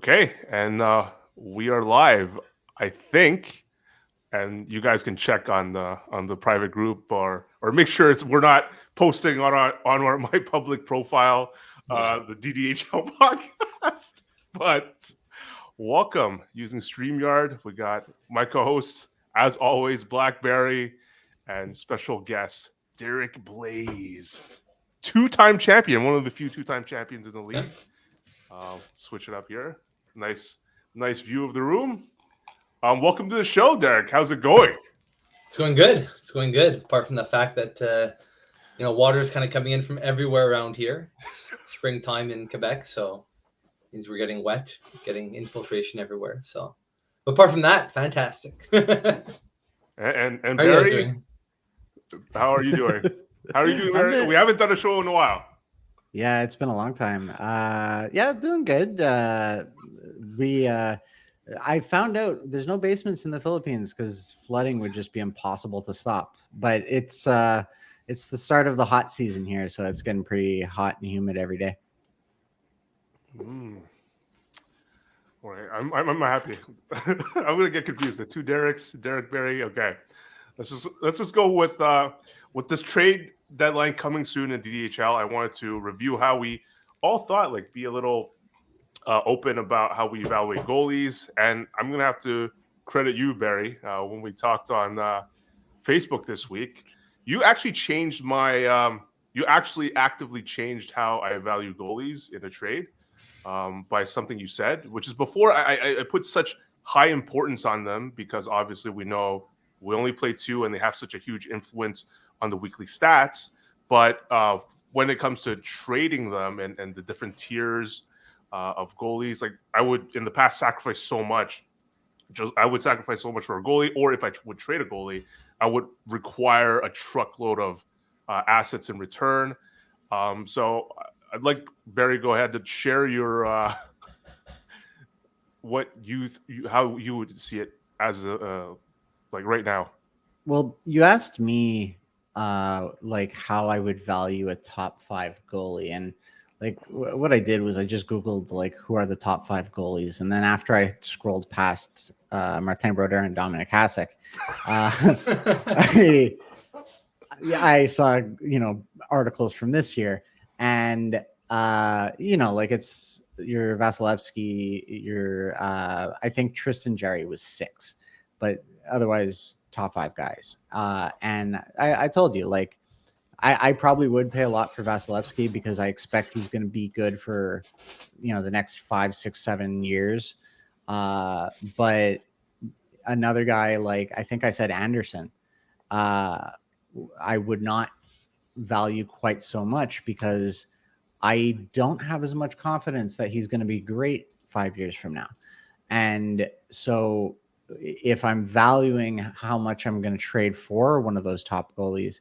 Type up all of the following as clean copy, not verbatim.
Okay, and we are live, I think, and you guys can check on the private group or make sure we're not posting my public profile, Yeah. the DDHL podcast. But welcome using StreamYard. We got my co-host, as always, Blackberry, and special guest Derek Blaze, two-time champion, one of the few two-time champions in the league. Switch it up here. Nice, nice view of the room. Welcome to the show, Derek. How's it going? It's going good. It's going good. Apart from the fact that water is kind of coming in from everywhere around here. It's springtime in Quebec, so it means we're getting wet, getting infiltration everywhere. So, but apart from that, fantastic. How And are you guys Barry, doing? how are you doing? How are you doing, I'm Barry? the We haven't done a show in a while. Yeah, it's been a long time. Yeah, doing good. We I found out there's no basements in the Philippines because flooding would just be impossible to stop. But it's the start of the hot season here, so it's getting pretty hot and humid every day. Mm. All right, I'm happy. I'm gonna get confused. The two Derek's, Derek Barry. Okay, let's just go with this trade deadline coming soon in DDHL. I wanted to review how we all thought, like, be a little open about how we evaluate goalies, and I'm gonna have to credit you, Barry, when we talked on Facebook this week. You actually changed my. You actually actively changed how I value goalies in a trade by something you said, which is before I put such high importance on them because obviously we know we only play two and they have such a huge influence on the weekly stats. But when it comes to trading them and the different tiers of goalies, like I would in the past sacrifice so much. I would sacrifice so much for a goalie, or if I would trade a goalie, I would require a truckload of assets in return. So I'd like Barry go ahead to share your what how you would see it as a like right now. Well, you asked me like how I would value a top five goalie, and like what I did was I just googled like who are the top five goalies, and then after I scrolled past Martin Brodeur and Dominic Hasek, I, yeah, I saw articles from this year, and like it's your Vasilevsky, your I think Tristan Jarry was six, but otherwise top five guys. And I told you, like, I probably would pay a lot for Vasilevsky because I expect he's going to be good for, the next 5, 6, 7 years. But another guy, like I think I said Anderson, I would not value quite so much because I don't have as much confidence that he's going to be great 5 years from now. And so if I'm valuing how much I'm going to trade for one of those top goalies,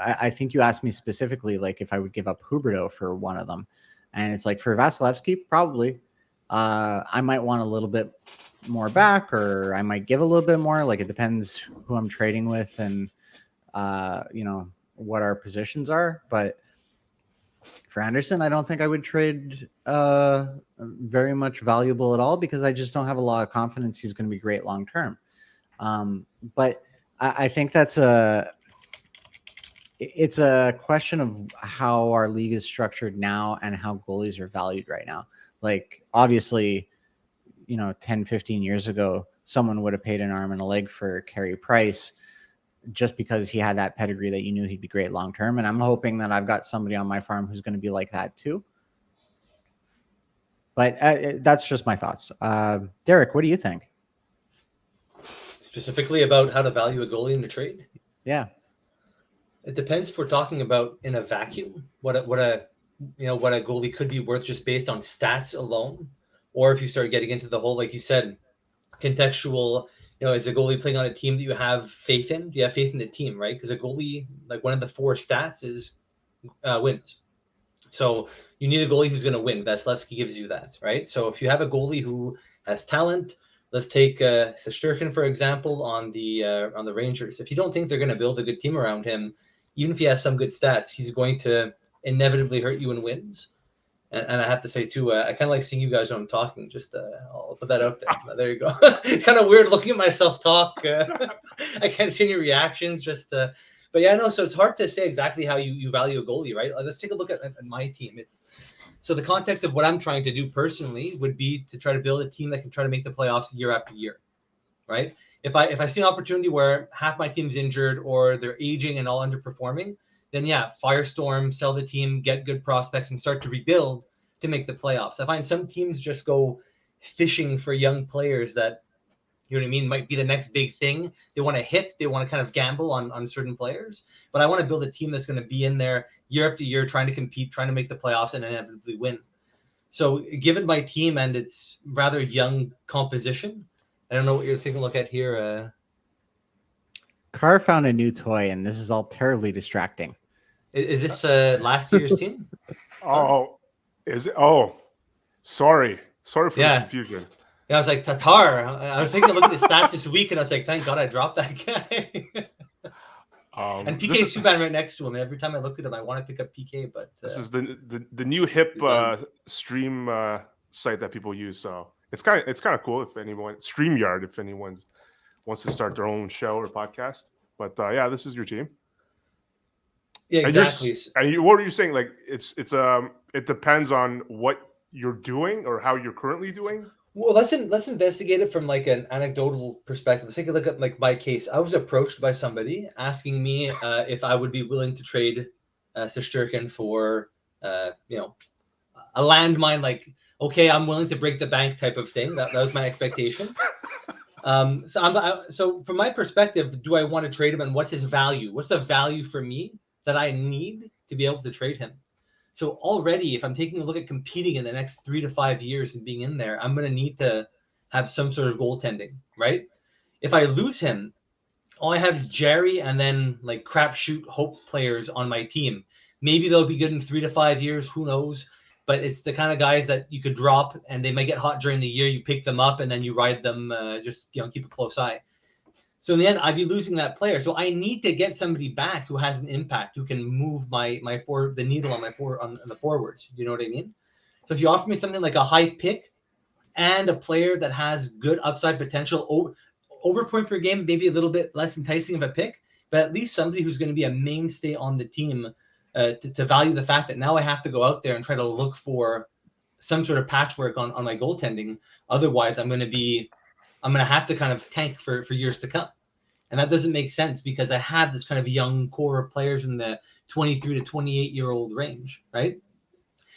I think you asked me specifically, like if I would give up Huberdeau for one of them. And it's like for Vasilevsky, probably I might want a little bit more back, or I might give a little bit more. Like it depends who I'm trading with and, what our positions are. But for Anderson, I don't think I would trade very much valuable at all because I just don't have a lot of confidence he's going to be great long term. But I think it's a question of how our league is structured now and how goalies are valued right now. Like obviously, 10, 15 years ago, someone would have paid an arm and a leg for Carey Price just because he had that pedigree that you knew he'd be great long term. And I'm hoping that I've got somebody on my farm who's going to be like that too. But that's just my thoughts. Derek, what do you think? Specifically about how to value a goalie in a trade? Yeah. It depends if we're talking about in a vacuum, what a goalie could be worth just based on stats alone, or if you start getting into the whole, like you said, contextual. Is a goalie playing on a team that you have faith in? Do you have faith in the team, right? Because a goalie, like one of the four stats is wins. So you need a goalie who's going to win. Vasilevsky gives you that, right? So if you have a goalie who has talent, let's take Shesterkin, for example, on the Rangers. If you don't think they're going to build a good team around him, even if he has some good stats, he's going to inevitably hurt you in wins. And I have to say too, I kind of like seeing you guys when I'm talking. Just I'll put that out there. There you go. It's kind of weird looking at myself talk. I can't see any reactions. But yeah, no. So it's hard to say exactly how you value a goalie, right? Let's take a look at my team. So the context of what I'm trying to do personally would be to try to build a team that can try to make the playoffs year after year, right? If I see an opportunity where half my team's injured or they're aging and all underperforming, then yeah, firestorm, sell the team, get good prospects, and start to rebuild to make the playoffs. I find some teams just go fishing for young players that, you know what I mean, might be the next big thing. They want to hit, they want to kind of gamble on certain players. But I want to build a team that's going to be in there year after year, trying to compete, trying to make the playoffs, and inevitably win. So given my team and its rather young composition, I don't know what you're taking a look at here. Carr found a new toy, and this is all terribly distracting. Is this last year's team? Oh, is it? Oh, sorry for the confusion. Yeah, I was like, Tatar. I was taking a look at the stats this week, and I was like, thank God I dropped that guy. And PK Subban right next to him. Every time I look at him, I want to pick up PK, but this is the new hip stream site that people use. So it's kind of cool if anyone StreamYard, if anyone wants to start their own show or podcast. But yeah, this is your team. Yeah, exactly. And what are you saying? Like it depends on what you're doing or how you're currently doing. Well, let's investigate it from like an anecdotal perspective. Let's take a look at like my case. I was approached by somebody asking me if I would be willing to trade Shesterkin for a landmine. Like, okay, I'm willing to break the bank type of thing. That was my expectation. So from my perspective, do I want to trade him, and what's his value? What's the value for me that I need to be able to trade him? So already, if I'm taking a look at competing in the next 3 to 5 years and being in there, I'm going to need to have some sort of goaltending, right? If I lose him, all I have is Jerry and then like crapshoot hope players on my team. Maybe they'll be good in 3 to 5 years. Who knows? But it's the kind of guys that you could drop and they might get hot during the year. You pick them up and then you ride them, keep a close eye. So in the end, I'd be losing that player. So I need to get somebody back who has an impact, who can move the needle on the forwards. You know what I mean? So if you offer me something like a high pick and a player that has good upside potential, over point per game, maybe a little bit less enticing of a pick, but at least somebody who's going to be a mainstay on the team to value the fact that now I have to go out there and try to look for some sort of patchwork on my goaltending. Otherwise, I'm going to have to kind of tank for years to come. And that doesn't make sense because I have this kind of young core of players in the 23 to 28-year-old range, right?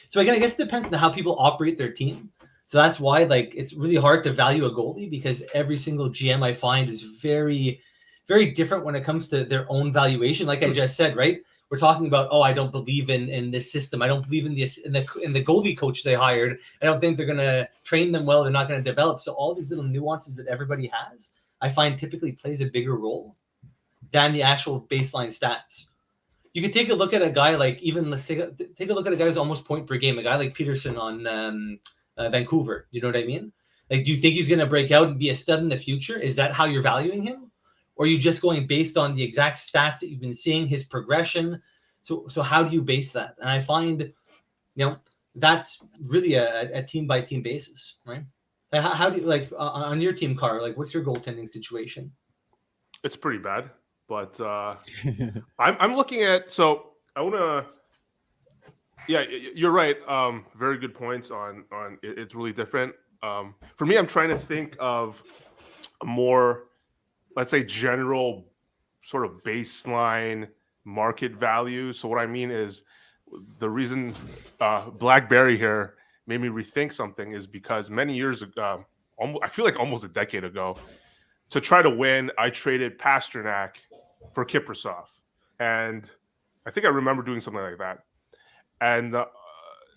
So again, I guess it depends on how people operate their team. So that's why it's really hard to value a goalie because every single GM I find is very, very different when it comes to their own valuation. Like I just said, right? We're talking about, I don't believe in this system. I don't believe in this in the goalie coach they hired. I don't think they're going to train them well. They're not going to develop. So all these little nuances that everybody has, I find typically plays a bigger role than the actual baseline stats. You can take a look at a guy like let's take a look at a guy who's almost point per game, a guy like Peterson on Vancouver. You know what I mean? Like, do you think he's going to break out and be a stud in the future? Is that how you're valuing him? Or are you just going based on the exact stats that you've been seeing, his progression? So how do you base that? And I find, that's really a team by team basis, right? How do you on your team, Carr? Like, what's your goaltending situation? It's pretty bad, but I'm looking at. So I want to. Yeah, you're right. Very good points on it's really different. For me, I'm trying to think of a more, let's say, general sort of baseline market value. So what I mean is the reason Blackberry here made me rethink something is because many years ago, I feel like almost a decade ago, to try to win, I traded Pasternak for Kiprasov. And I think I remember doing something like that. And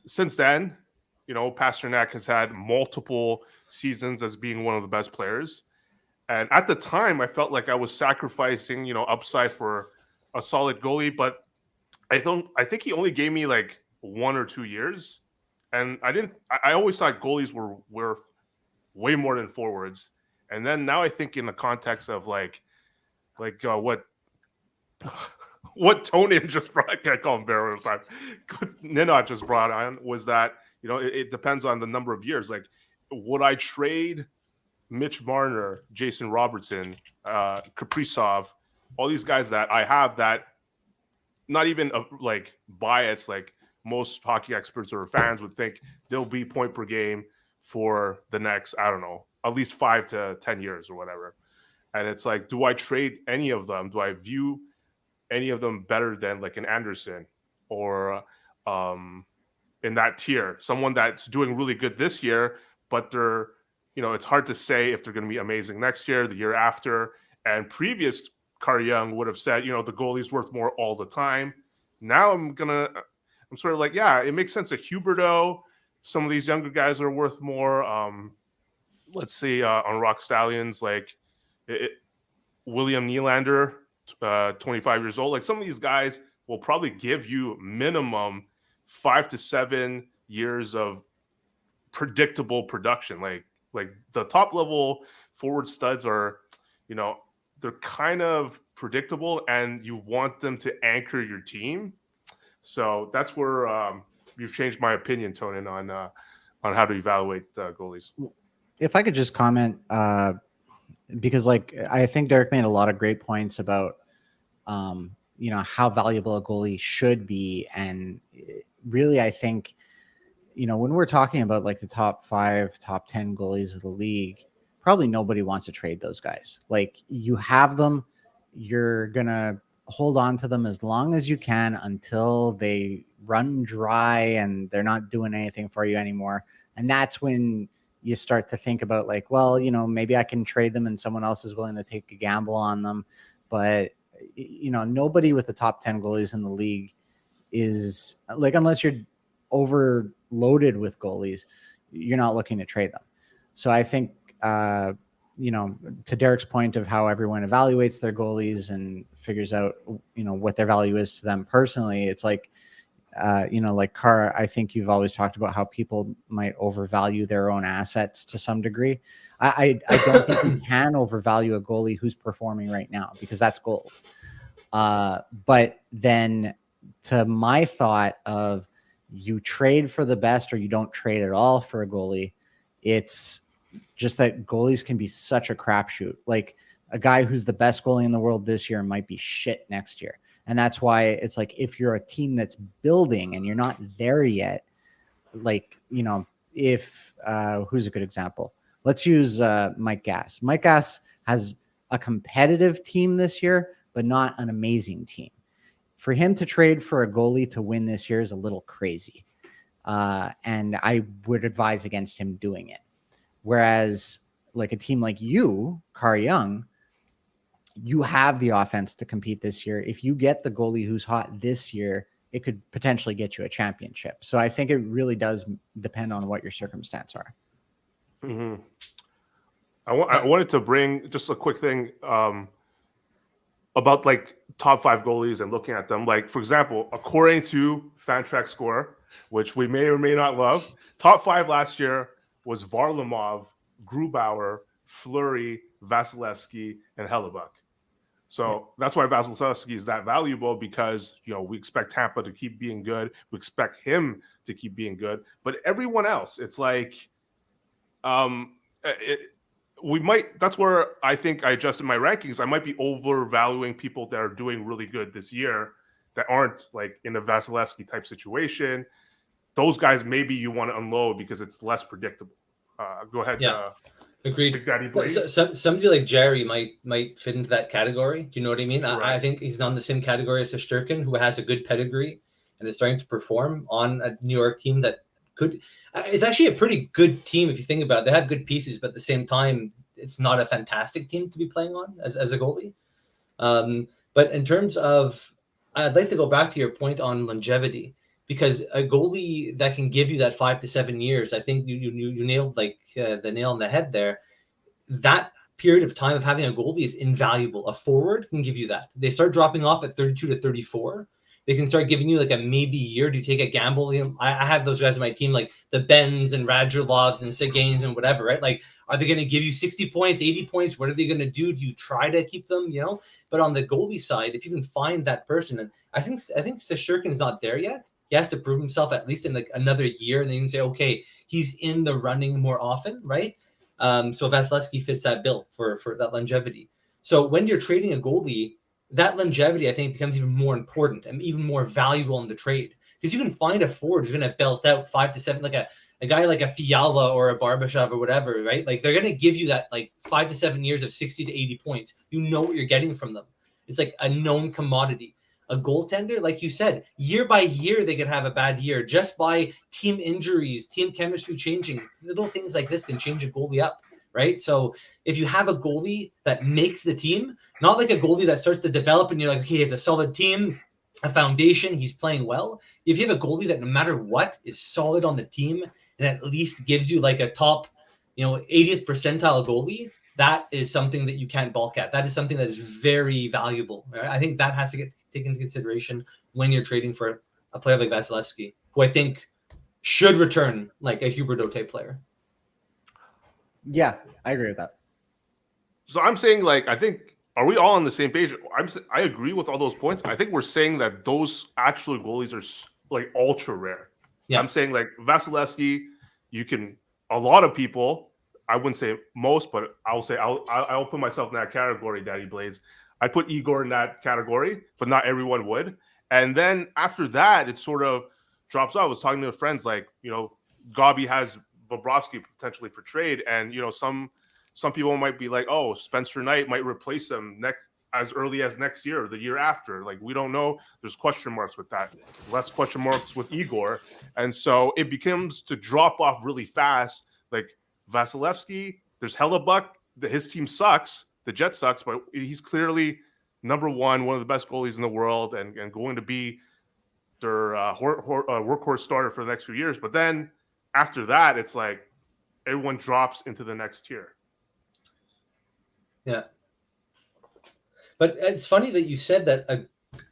since then, Pasternak has had multiple seasons as being one of the best players. And at the time, I felt like I was sacrificing, upside for a solid goalie. But I think he only gave me like 1 or 2 years. And I always thought goalies were worth way more than forwards. And then now I think in the context of what Tonin just brought, I can't call him Barrow all the time, Ninot just brought on was that You know, it depends on the number of years. Like, would I trade Mitch Marner, Jason Robertson, Kaprizov, all these guys that I have that not even like bias, like most hockey experts or fans would think they'll be point per game for the next, I don't know, at least 5 to 10 years or whatever. And it's like, do I trade any of them? Do I view any of them better than like an Anderson or in that tier, someone that's doing really good this year, but they're, you know, it's hard to say if they're going to be amazing next year, the year after. And previous Carl Young would have said, you know, the goalie's worth more all the time. Now I'm sort of like, yeah, it makes sense that Huberdeau, some of these younger guys are worth more. Let's see, on Rock Stallions, like William Nylander, 25 years old. Like some of these guys will probably give you minimum 5 to 7 years of predictable production. Like the top level forward studs are, you know, they're kind of predictable, and you want them to anchor your team. So that's where you've changed my opinion, Tonin, on how to evaluate goalies. If I could just comment, because like I think Derek made a lot of great points about you know, how valuable a goalie should be. And really, I think, you know, when we're talking about like the top 5, top 10 goalies of the league, probably nobody wants to trade those guys. Like, you have them, you're going to hold on to them as long as you can until they run dry and they're not doing anything for you anymore. And that's when you start to think about like, well, you know, maybe I can trade them and someone else is willing to take a gamble on them. But, you know, nobody with the top 10 goalies in the league is like, unless you're overloaded with goalies, you're not looking to trade them. So I think, you know, to Derek's point of how everyone evaluates their goalies and figures out, you know, what their value is to them personally, it's like, you know, like Carr, I think you've always talked about how people might overvalue their own assets to some degree. I don't think you can overvalue a goalie who's performing right now, because that's gold. But then to my thought of, you trade for the best or you don't trade at all for a goalie, it's just that goalies can be such a crapshoot. Like, a guy who's the best goalie in the world this year might be shit next year. And that's why it's like, if you're a team that's building and you're not there yet, like, you know, if who's a good example? Let's use Mike Gass. Mike Gass has a competitive team this year, but not an amazing team. For him to trade for a goalie to win this year is a little crazy. And I would advise against him doing it. Whereas like a team like you, Carl Young, you have the offense to compete this year. If you get the goalie who's hot this year, it could potentially get you a championship. So I think it really does depend on what your circumstance are. Mm-hmm. I wanted to bring just a quick thing about like top 5 goalies and looking at them. Like, for example, according to Fantrax Score, which we may or may not love, top 5 last year was Varlamov, Grubauer, Fleury, Vasilevsky, and Hellebuck. So that's why Vasilevsky is that valuable, because, you know, we expect Tampa to keep being good. We expect him to keep being good. But everyone else, it's like, we might, that's where I think I adjusted my rankings. I might be overvaluing people that are doing really good this year that aren't like in a Vasilevsky type situation. Those guys, maybe you want to unload because it's less predictable. Go ahead. Yeah. Agreed. Daddy, somebody like Jerry might fit into that category. Do you know what I mean? Right. I think he's on the same category as Shesterkin, who has a good pedigree and is starting to perform on a New York team that could. It's actually a pretty good team if you think about it. They have good pieces, but at the same time, it's not a fantastic team to be playing on as a goalie. But in terms of, I'd like to go back to your point on longevity, because a goalie that can give you that 5 to 7 years, I think you nailed like the nail on the head there. That period of time of having a goalie is invaluable. A forward can give you that. They start dropping off at 32 to 34. They can start giving you like a maybe year. Do you take a gamble? You know, I have those guys on my team, like the Bens and Radullovs and Seguins and whatever, right? Like, are they going to give you 60 points, 80 points? What are they going to do? Do you try to keep them, you know? But on the goalie side, if you can find that person, and I think Shesterkin is not there yet, he has to prove himself at least in like another year, and then you can say, okay, he's in the running more often, right? So Vasilevsky fits that bill for that longevity. So when you're trading a goalie, that longevity, I think, becomes even more important and even more valuable in the trade, because you can find a forward who's going to belt out 5 to 7, like a guy like a Fiala or a Barbashev or whatever, right? Like they're going to give you that like 5 to 7 years of 60 to 80 points. You know what you're getting from them. It's like a known commodity. A goaltender, like you said, year by year they could have a bad year just by team injuries, team chemistry changing. Little things like this can change a goalie up, right? So if you have a goalie that makes the team, not like a goalie that starts to develop and you're like, okay, he has a solid team, a foundation, he's playing well. If you have a goalie that no matter what is solid on the team and at least gives you like a top, 80th percentile goalie, that is something that you can't balk at. That is something that is very valuable. Right? I think that has to get taken into consideration when you're trading for a player like Vasilevsky, who I think should return like a Huberdeau type player. Yeah, I agree with that. So I'm saying, like, I think, are we all on the same page? I agree with all those points. I think we're saying that those actual goalies are like ultra rare. Yeah. I'm saying like Vasilevsky, a lot of people, I wouldn't say most, but I'll put myself in that category, Daddy Blaze. I put Igor in that category, but not everyone would. And then after that, it sort of drops off. I was talking to friends like, Gabi has Bobrovsky potentially for trade, and some people might be like, oh, Spencer Knight might replace him as early as next year or the year after. Like, we don't know. There's question marks with that. Less question marks with Igor. And so it becomes to drop off really fast. Like Vasilevsky, there's Hellebuck. His team sucks. The Jet sucks, but he's clearly number one of the best goalies in the world and going to be their workhorse starter for the next few years. But then after that, it's like everyone drops into the next tier. Yeah. But it's funny that you said that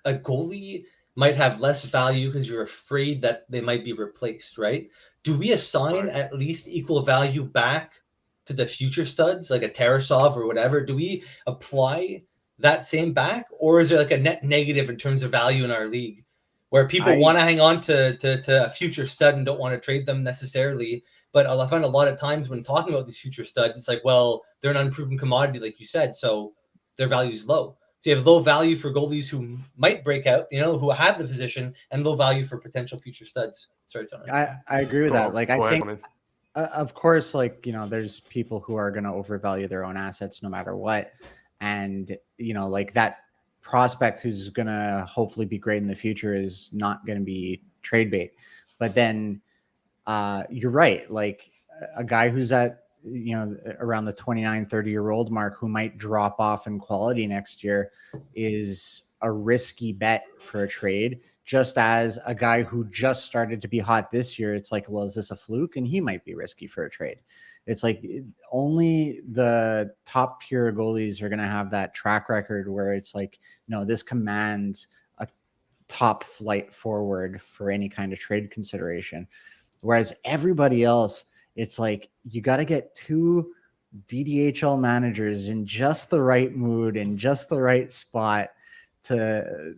a goalie might have less value because you're afraid that they might be replaced, right? Do we assign at least equal value back to the future studs, like a Tarasov or whatever? Do we apply that same back? Or is there like a net negative in terms of value in our league where people want to hang on to a future stud and don't want to trade them necessarily? But I find a lot of times when talking about these future studs, it's like, well, they're an unproven commodity, like you said, so their value is low. So you have low value for goalies who might break out, who have the position, and low value for potential future studs. Sorry, Tony. I agree with that. Like, I think, ahead. Of course, like, there's people who are going to overvalue their own assets no matter what. And, like that prospect who's going to hopefully be great in the future is not going to be trade bait. But then you're right. Like a guy who's at, around the 29, 30-year-old mark who might drop off in quality next year is a risky bet for a trade. Just as a guy who just started to be hot this year, it's like, well, is this a fluke? And he might be risky for a trade. It's like only the top tier goalies are going to have that track record where it's like, no, this commands a top flight forward for any kind of trade consideration. Whereas everybody else, it's like you got to get two DDHL managers in just the right mood and just the right spot to,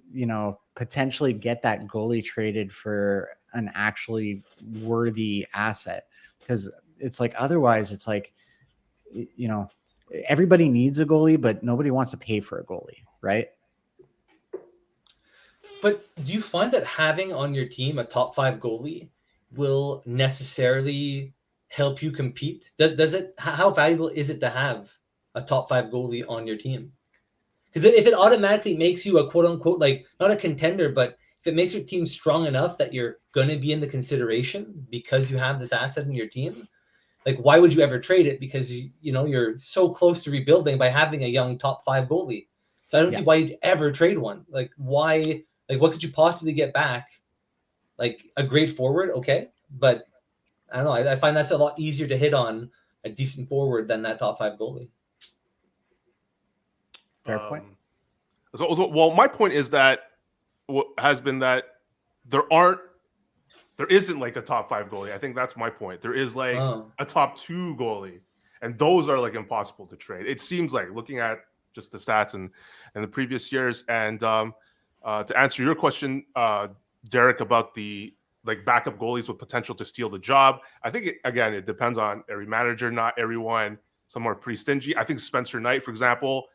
potentially get that goalie traded for an actually worthy asset. Because it's like, otherwise it's like, everybody needs a goalie, but nobody wants to pay for a goalie, right? But do you find that having on your team a top 5 goalie will necessarily help you compete? Does it? How valuable is it to have a top 5 goalie on your team? Because if it automatically makes you a quote unquote, like not a contender, but if it makes your team strong enough that you're going to be in the consideration because you have this asset in your team, like why would you ever trade it? Because you're so close to rebuilding by having a young top 5 goalie. So I don't see why you'd ever trade one. Like why? Like what could you possibly get back? Like a great forward, okay, but I don't know. I find that's a lot easier to hit on a decent forward than that top 5 goalie. Fair point. Well, my point is that has been that there isn't like a top 5 goalie. I think that's my point. There is like a top 2 goalie, and those are like impossible to trade. It seems like, looking at just the stats and the previous years. And to answer your question, Derek about the backup goalies with potential to steal the job. I think it depends on every manager. Not everyone. Some are pretty stingy. I think Spencer Knight, for example,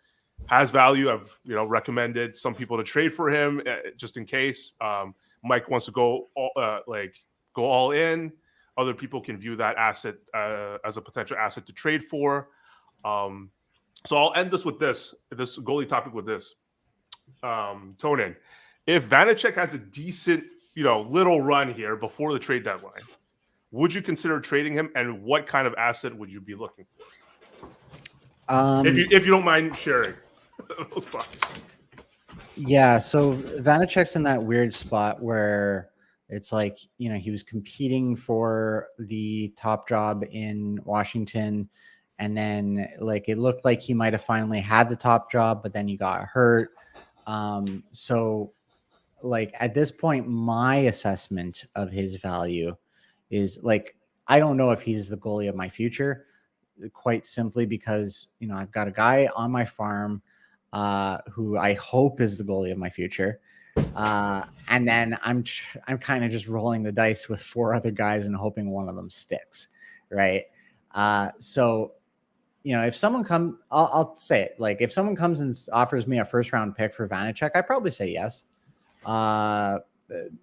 has value. I've recommended some people to trade for him just in case. Mike wants to go all in. Other people can view that asset as a potential asset to trade for. So I'll end this goalie topic with this. Tonin, if Vanacek has a decent, little run here before the trade deadline, would you consider trading him? And what kind of asset would you be looking for? If you don't mind sharing those thoughts. Yeah, so Vanacek's in that weird spot where it's like, he was competing for the top job in Washington, and then it looked like he might have finally had the top job, but then he got hurt. So at this point, my assessment of his value is I don't know if he's the goalie of my future, quite simply because, I've got a guy on my farm who I hope is the goalie of my future. And then I'm kind of just rolling the dice with 4 other guys and hoping one of them sticks. Right. So, if someone comes, I'll say it, if someone comes and offers me a first round pick for Vanacek, I probably say yes.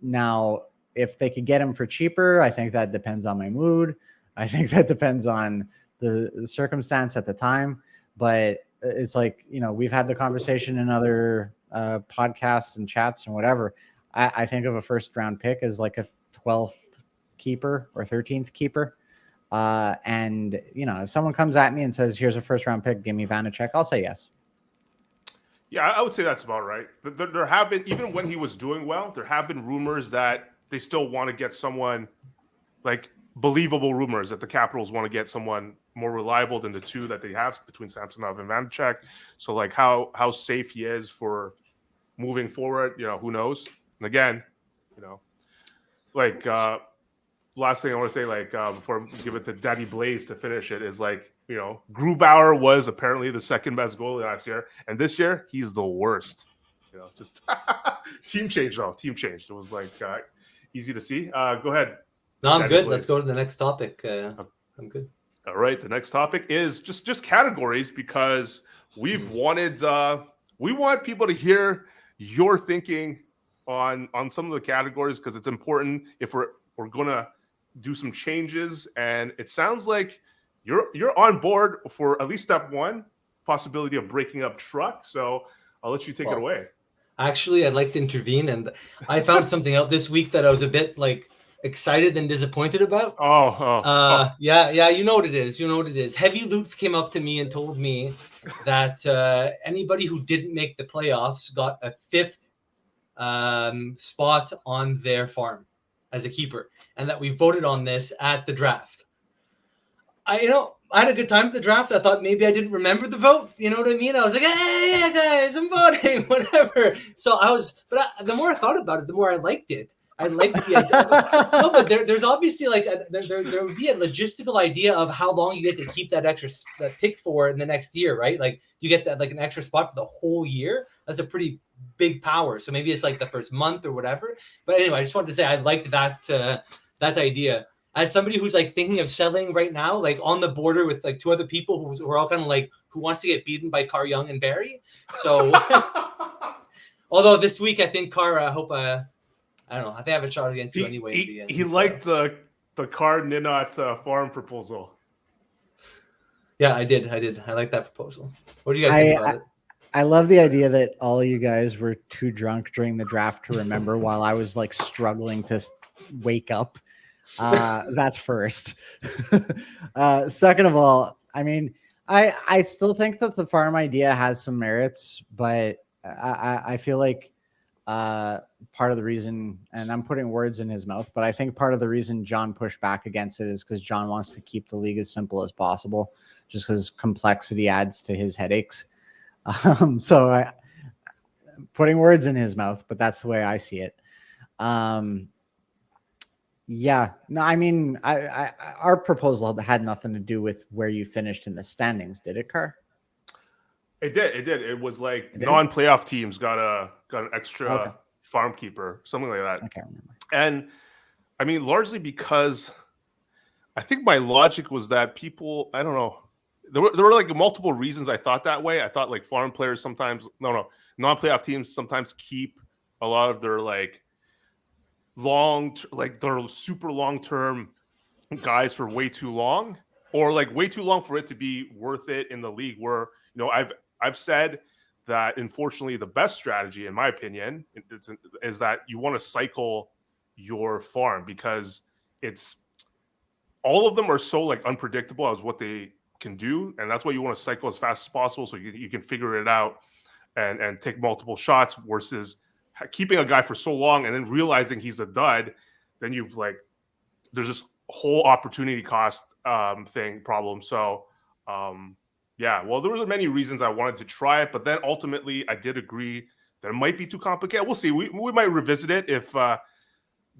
Now, if they could get him for cheaper, I think that depends on my mood. I think that depends on the circumstance at the time. But it's we've had the conversation in other podcasts and chats and whatever. I think of a first round pick as a 12th keeper or 13th keeper. And if someone comes at me and says, here's a first round pick, give me Vanacek, I'll say yes. Yeah, I would say that's about right. There have been, even when he was doing well, there have been rumors that they still want to get someone, believable rumors that the Capitals want to get someone more reliable than the 2 that they have between Samsonov and Vanacek. So how safe he is for moving forward, who knows? And again, last thing I want to say, before I give it to Daddy Blaze to finish it, is Grubauer was apparently the second best goalie last year, and this year he's the worst. Just team change though. Team changed. It was easy to see. Go ahead. No, I'm good. Let's go to the next topic. I'm good. All right. The next topic is just categories, because we want people to hear your thinking on some of the categories, because it's important if we're gonna do some changes. And it sounds like you're on board for at least step 1, possibility of breaking up truck. So I'll let you take it away. Actually, I'd like to intervene, and I found something out this week that I was a bit excited and disappointed about. Yeah, you know what it is. Heavy Loots came up to me and told me that anybody who didn't make the playoffs got a 5th spot on their farm as a keeper, and that we voted on this at the draft. I had a good time at the draft. I thought maybe I didn't remember the vote. You know what I mean? I was like, hey, yeah, guys, I'm voting, whatever. So the more I thought about it, the more I liked it. I liked the idea. No, but there's obviously there would be a logistical idea of how long you get to keep that pick for in the next year, right? You get that an extra spot for the whole year. That's a pretty big power. So maybe it's the first month or whatever. But anyway, I just wanted to say I liked that idea. As somebody who's thinking of selling right now, on the border with 2 other people who are all kind of who wants to get beaten by Carr, Young, and Barry. So, although this week I think Carr, I hope I don't know. I think I have a shot against you anyway. He liked the Carr Ninot farm proposal. Yeah, I did. I like that proposal. What do you guys think about it? I love the idea that all you guys were too drunk during the draft to remember, while I was struggling to wake up. That's first. Second of all, I mean, I still think that the farm idea has some merits, but I feel part of the reason, and I'm putting words in his mouth, but I think part of the reason John pushed back against it is because John wants to keep the league as simple as possible, just because complexity adds to his headaches. So I putting words in his mouth, but that's the way I see it. Yeah, no, I mean, our proposal had nothing to do with where you finished in the standings, did it, Carr? It did. It was non-playoff teams got an extra farm keeper, something like that. I can't remember. And I mean, largely because I think my logic was that people, I don't know, there were like multiple reasons I thought that way. I thought like farm players sometimes, non-playoff teams sometimes keep a lot of their like their super long-term guys for way too long, or like way too long for it to be worth it in the league. Where I've said that unfortunately the best strategy, in my opinion, is that you want to cycle your farm, because it's all of them are so like unpredictable as what they can do, and that's why you want to cycle as fast as possible so you can figure it out and take multiple shots, versus keeping a guy for so long and then realizing he's a dud. Then you've like there's this whole opportunity cost problem. So yeah, well, there were many reasons I wanted to try it, but then ultimately I did agree that it might be too complicated. We'll see. We might revisit it if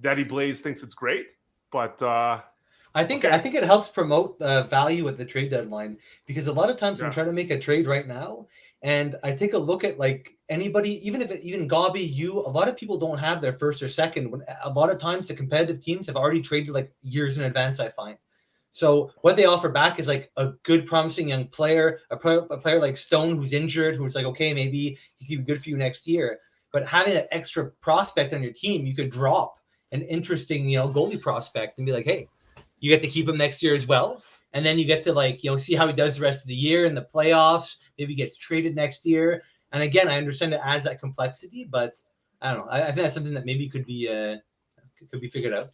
Daddy Blaze thinks it's great, but I think it helps promote value at the trade deadline, because a lot of times I'm trying to make a trade right now, and I take a look at like anybody, even Gobby, a lot of people don't have their first or second. When a lot of times the competitive teams have already traded like years in advance, I find. So what they offer back is like a good, promising young player, a player like Stone who's injured, who's like, okay, maybe he could be good for you next year. But having that extra prospect on your team, you could drop an interesting, goalie prospect and be like, hey, you get to keep him next year as well. And then you get to like, see how he does the rest of the year in the playoffs. Maybe he gets traded next year. And again, I understand it adds that complexity, but I don't know. I think that's something that maybe could be figured out,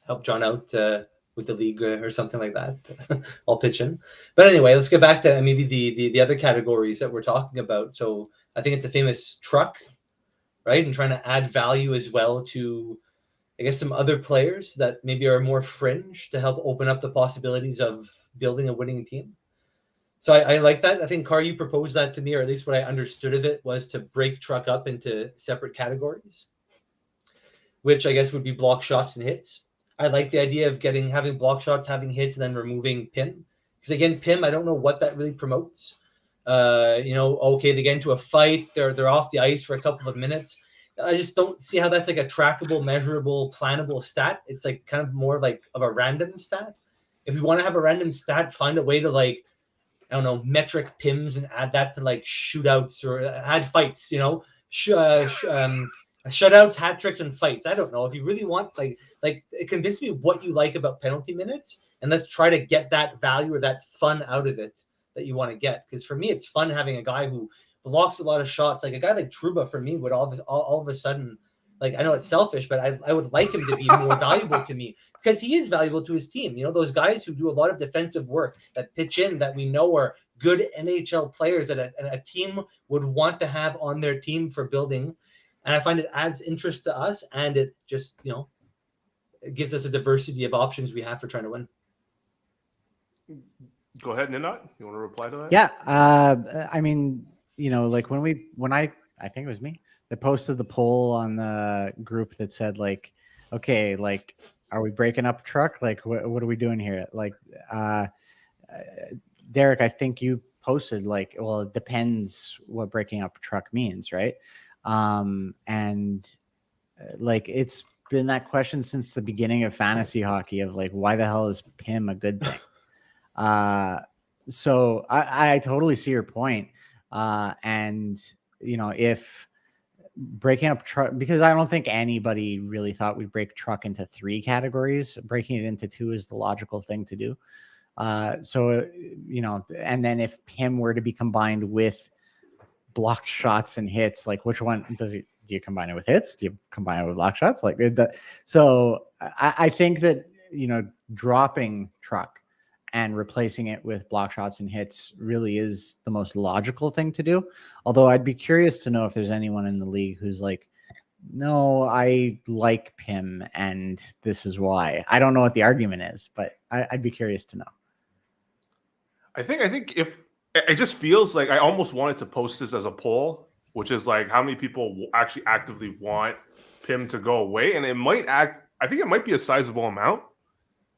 help John out with the league or something like that. I'll pitch in. But anyway, let's get back to maybe the other categories that we're talking about. So I think it's the famous truck, right? And trying to add value as well to, I guess, some other players that maybe are more fringe to help open up the possibilities of building a winning team. So I like that. I think, Carr, you proposed that to me, or at least what I understood of it was to break truck up into separate categories, which I guess would be block shots and hits. I like the idea of having block shots, having hits, and then removing PIM. Because again, PIM, I don't know what that really promotes. Okay, they get into a fight, they're off the ice for a couple of minutes. I just don't see how that's like a trackable, measurable, plannable stat. It's like kind of more like of a random stat. If we want to have a random stat, find a way to like, I don't know, metric PIMs and add that to like shootouts or add fights, shutouts, hat tricks, and fights. I don't know. If you really want, like convince me what you like about penalty minutes, and let's try to get that value or that fun out of it that you want to get. Because for me, it's fun having a guy who blocks a lot of shots. Like a guy like Trouba, for me, would all of a sudden, like, I know it's selfish, but I would like him to be more valuable to me, because he is valuable to his team. Those guys who do a lot of defensive work, that pitch in, that we know are good NHL players that a team would want to have on their team for building. And I find it adds interest to us, and it just, it gives us a diversity of options we have for trying to win. Go ahead, Ninot. You want to reply to that? Yeah. I mean, like when I think it was me that posted the poll on the group that said like, okay, like, are we breaking up a truck? Like, what are we doing here? Like, Derek, I think you posted like, well, it depends what breaking up a truck means, right? And like, it's been that question since the beginning of fantasy hockey of like, why the hell is PIM a good thing? So I totally see your point. And if breaking up truck, because I don't think anybody really thought we'd break truck into 3 categories. Breaking it into 2 is the logical thing to do. So and then if PIM were to be combined with blocked shots and hits, like, which one do you combine it with? Hits? Do you combine it with blocked shots? Like, so I think that dropping truck and replacing it with block shots and hits really is the most logical thing to do. Although I'd be curious to know if there's anyone in the league who's like, no, I like PIM and this is why. I don't know what the argument is, but I'd be curious to know. I think if it just feels like I almost wanted to post this as a poll, which is like how many people actually actively want PIM to go away. And I think it might be a sizable amount.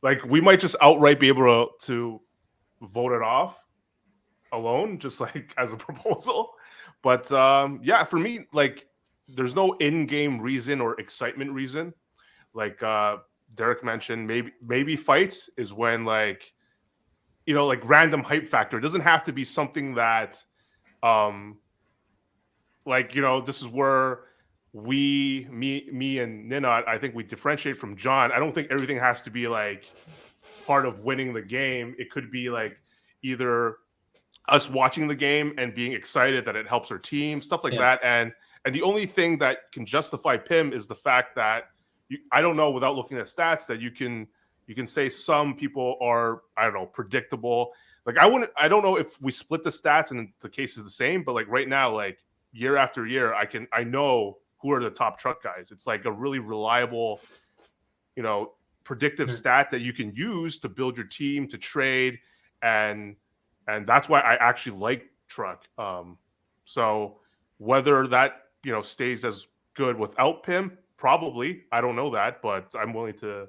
Like, we might just outright be able to vote it off alone, just like as a proposal. But yeah, for me, like, there's no in-game reason or excitement reason. Like Derek mentioned, maybe fights is when like like random hype factor. It doesn't have to be something that like this is where me and Nina, I think we differentiate from John. I don't think everything has to be like part of winning the game. It could be like either us watching the game and being excited that it helps our team, stuff like that. And the only thing that can justify PIM is the fact that I don't know without looking at stats that you can say some people are, I don't know, predictable. Like I don't know if we split the stats and the case is the same, but like right now, like year after year, I know who are the top truck guys. It's like a really reliable, predictive stat that you can use to build your team, to trade, and that's why I actually like truck. So whether that stays as good without PIM, probably, I don't know that, but I'm willing to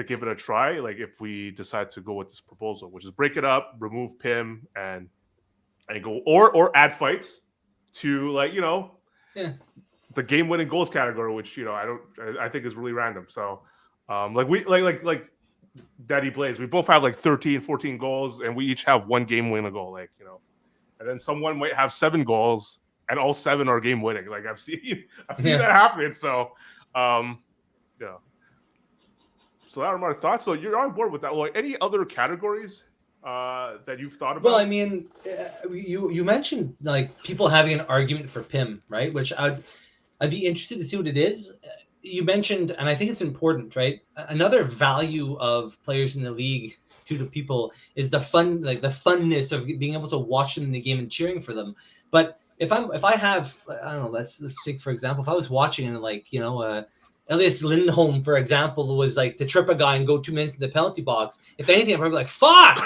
give it a try. Like if we decide to go with this proposal, which is break it up, remove PIM, and go or add fights to the game-winning goals category, which I think is really random. So like Daddy Blaze, we both have like 13, 14 goals, and we each have one game-winning goal, and then someone might have 7 goals, and all 7 are game-winning. Like I've seen that happen. So, yeah. So that are my thoughts. So you're on board with that. Like any other categories that you've thought about? Well, I mean, you mentioned like people having an argument for PIM, right? Which I'd be interested to see what it is. You mentioned, and I think it's important, right? Another value of players in the league to the people is the fun, like the funness of being able to watch them in the game and cheering for them. But if I have, I don't know, let's take for example, if I was watching and like Elias Lindholm, for example, was like to trip a guy and go 2 minutes in the penalty box. If anything, I'd probably be like, fuck!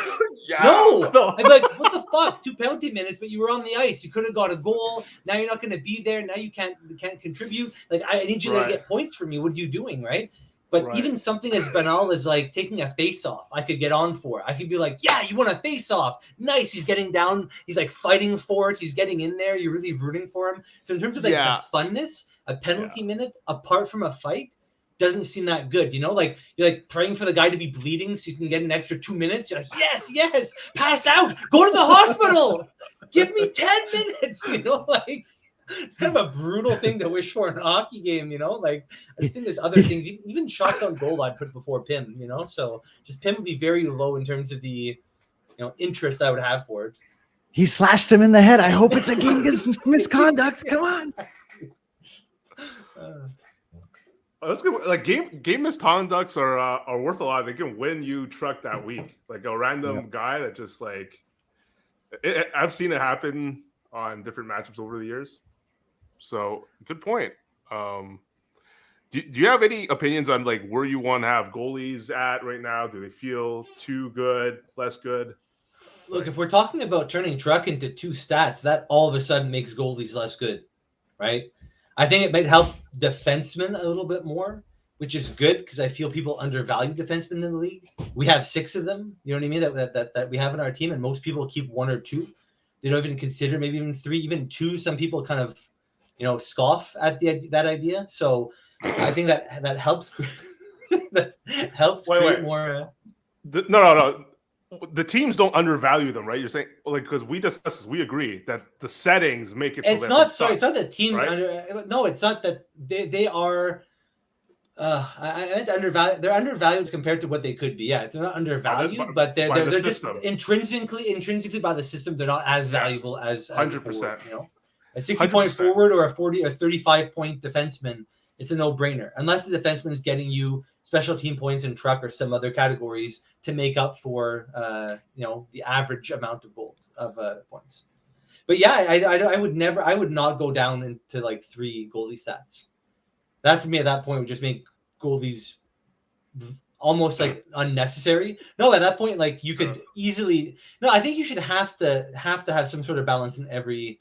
No! I'd be like, what the fuck? 2 penalty minutes, but you were on the ice. You could have got a goal. Now you're not going to be there. Now you can't contribute. Like, I need you to get points from me. What are you doing, right? But even something as banal as like taking a face-off, I could get on for. I could be like, yeah, you want a face-off. Nice. He's getting down. He's like fighting for it. He's getting in there. You're really rooting for him. So in terms of like the funness, a penalty minute apart from a fight doesn't seem that good. Like you're like praying for the guy to be bleeding so you can get an extra 2 minutes. You're like, yes, pass out, go to the hospital, give me 10 minutes. Like it's kind of a brutal thing to wish for in a hockey game. Like I just think there's other things, even shots on goal I'd put before PIM. So just PIM would be very low in terms of the interest I would have for it. He slashed him in the head. I hope it's a game misconduct. Come on. That's good. Like game misconducts are worth a lot. They can win you truck that week. Like a random guy that just like I've seen it happen on different matchups over the years. So good point. Do you have any opinions on like where you want to have goalies at right now? Do they feel too good, less good? Look, if we're talking about turning truck into 2 stats, that all of a sudden makes goalies less good, right? I think it might help defensemen a little bit more, which is good because I feel people undervalue defensemen in the league. We have 6 of them, you know what I mean, that we have in our team, and most people keep 1 or 2. They don't even consider maybe even 3, even 2. Some people kind of, scoff at that idea. So I think that helps. That helps create more. No. The teams don't undervalue them, right? You're saying because we discussed this, we agree that the settings make it. It's not that teams right? No, it's not that they are. I meant undervalued. They're undervalued compared to what they could be. Yeah, it's not undervalued, but they're just intrinsically by the system. They're not as valuable as 100%. A 60-point forward or a 40 or 35-point defenseman, it's a no-brainer unless the defenseman is getting you special team points in truck or some other categories to make up for the average amount of goals of points. But yeah, I would not go down into like 3 goalie stats. That for me at that point would just make goalies almost like unnecessary. No, at that point, like you could easily. No, I think you should have to have some sort of balance in every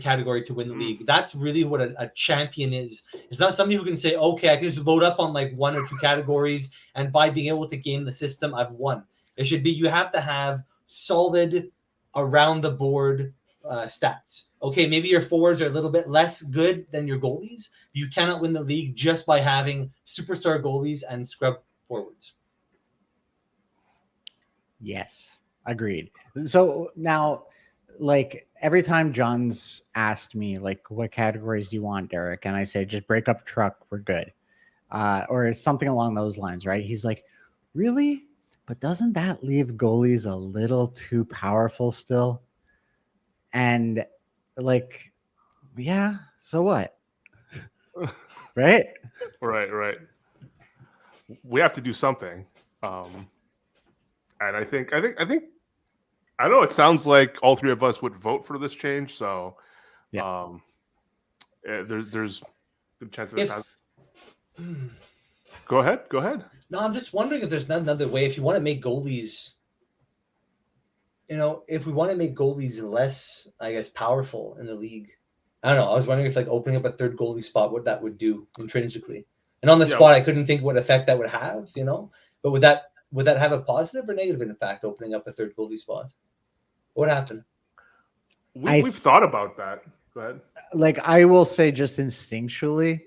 category to win the league. That's really what a champion is. It's not somebody who can say, okay, I can just load up on like 1 or 2 categories, and by being able to game the system, I've won. It should be you have to have solid, around the board, stats. Okay, maybe your forwards are a little bit less good than your goalies. You cannot win the league just by having superstar goalies and scrub forwards. Yes, agreed. So now, like every time John's asked me, like, what categories do you want, Derek? And I say, just break up truck, we're good. Or something along those lines, right? He's like, really? But doesn't that leave goalies a little too powerful still? And like, yeah, so what? Right? Right. We have to do something. And I think I know it sounds like all three of us would vote for this change. So Yeah. There's good chance of If it. Go ahead. No, I'm just wondering if there's not another way. If you want to make goalies, if we want to make goalies less, I guess, powerful in the league, I don't know. I was wondering if like opening up a third goalie spot, what that would do intrinsically. And on the spot, I couldn't think what effect that would have, But would that have a positive or negative impact opening up a third goalie spot? What would happen? We've thought about that. Go ahead. Like I will say just instinctually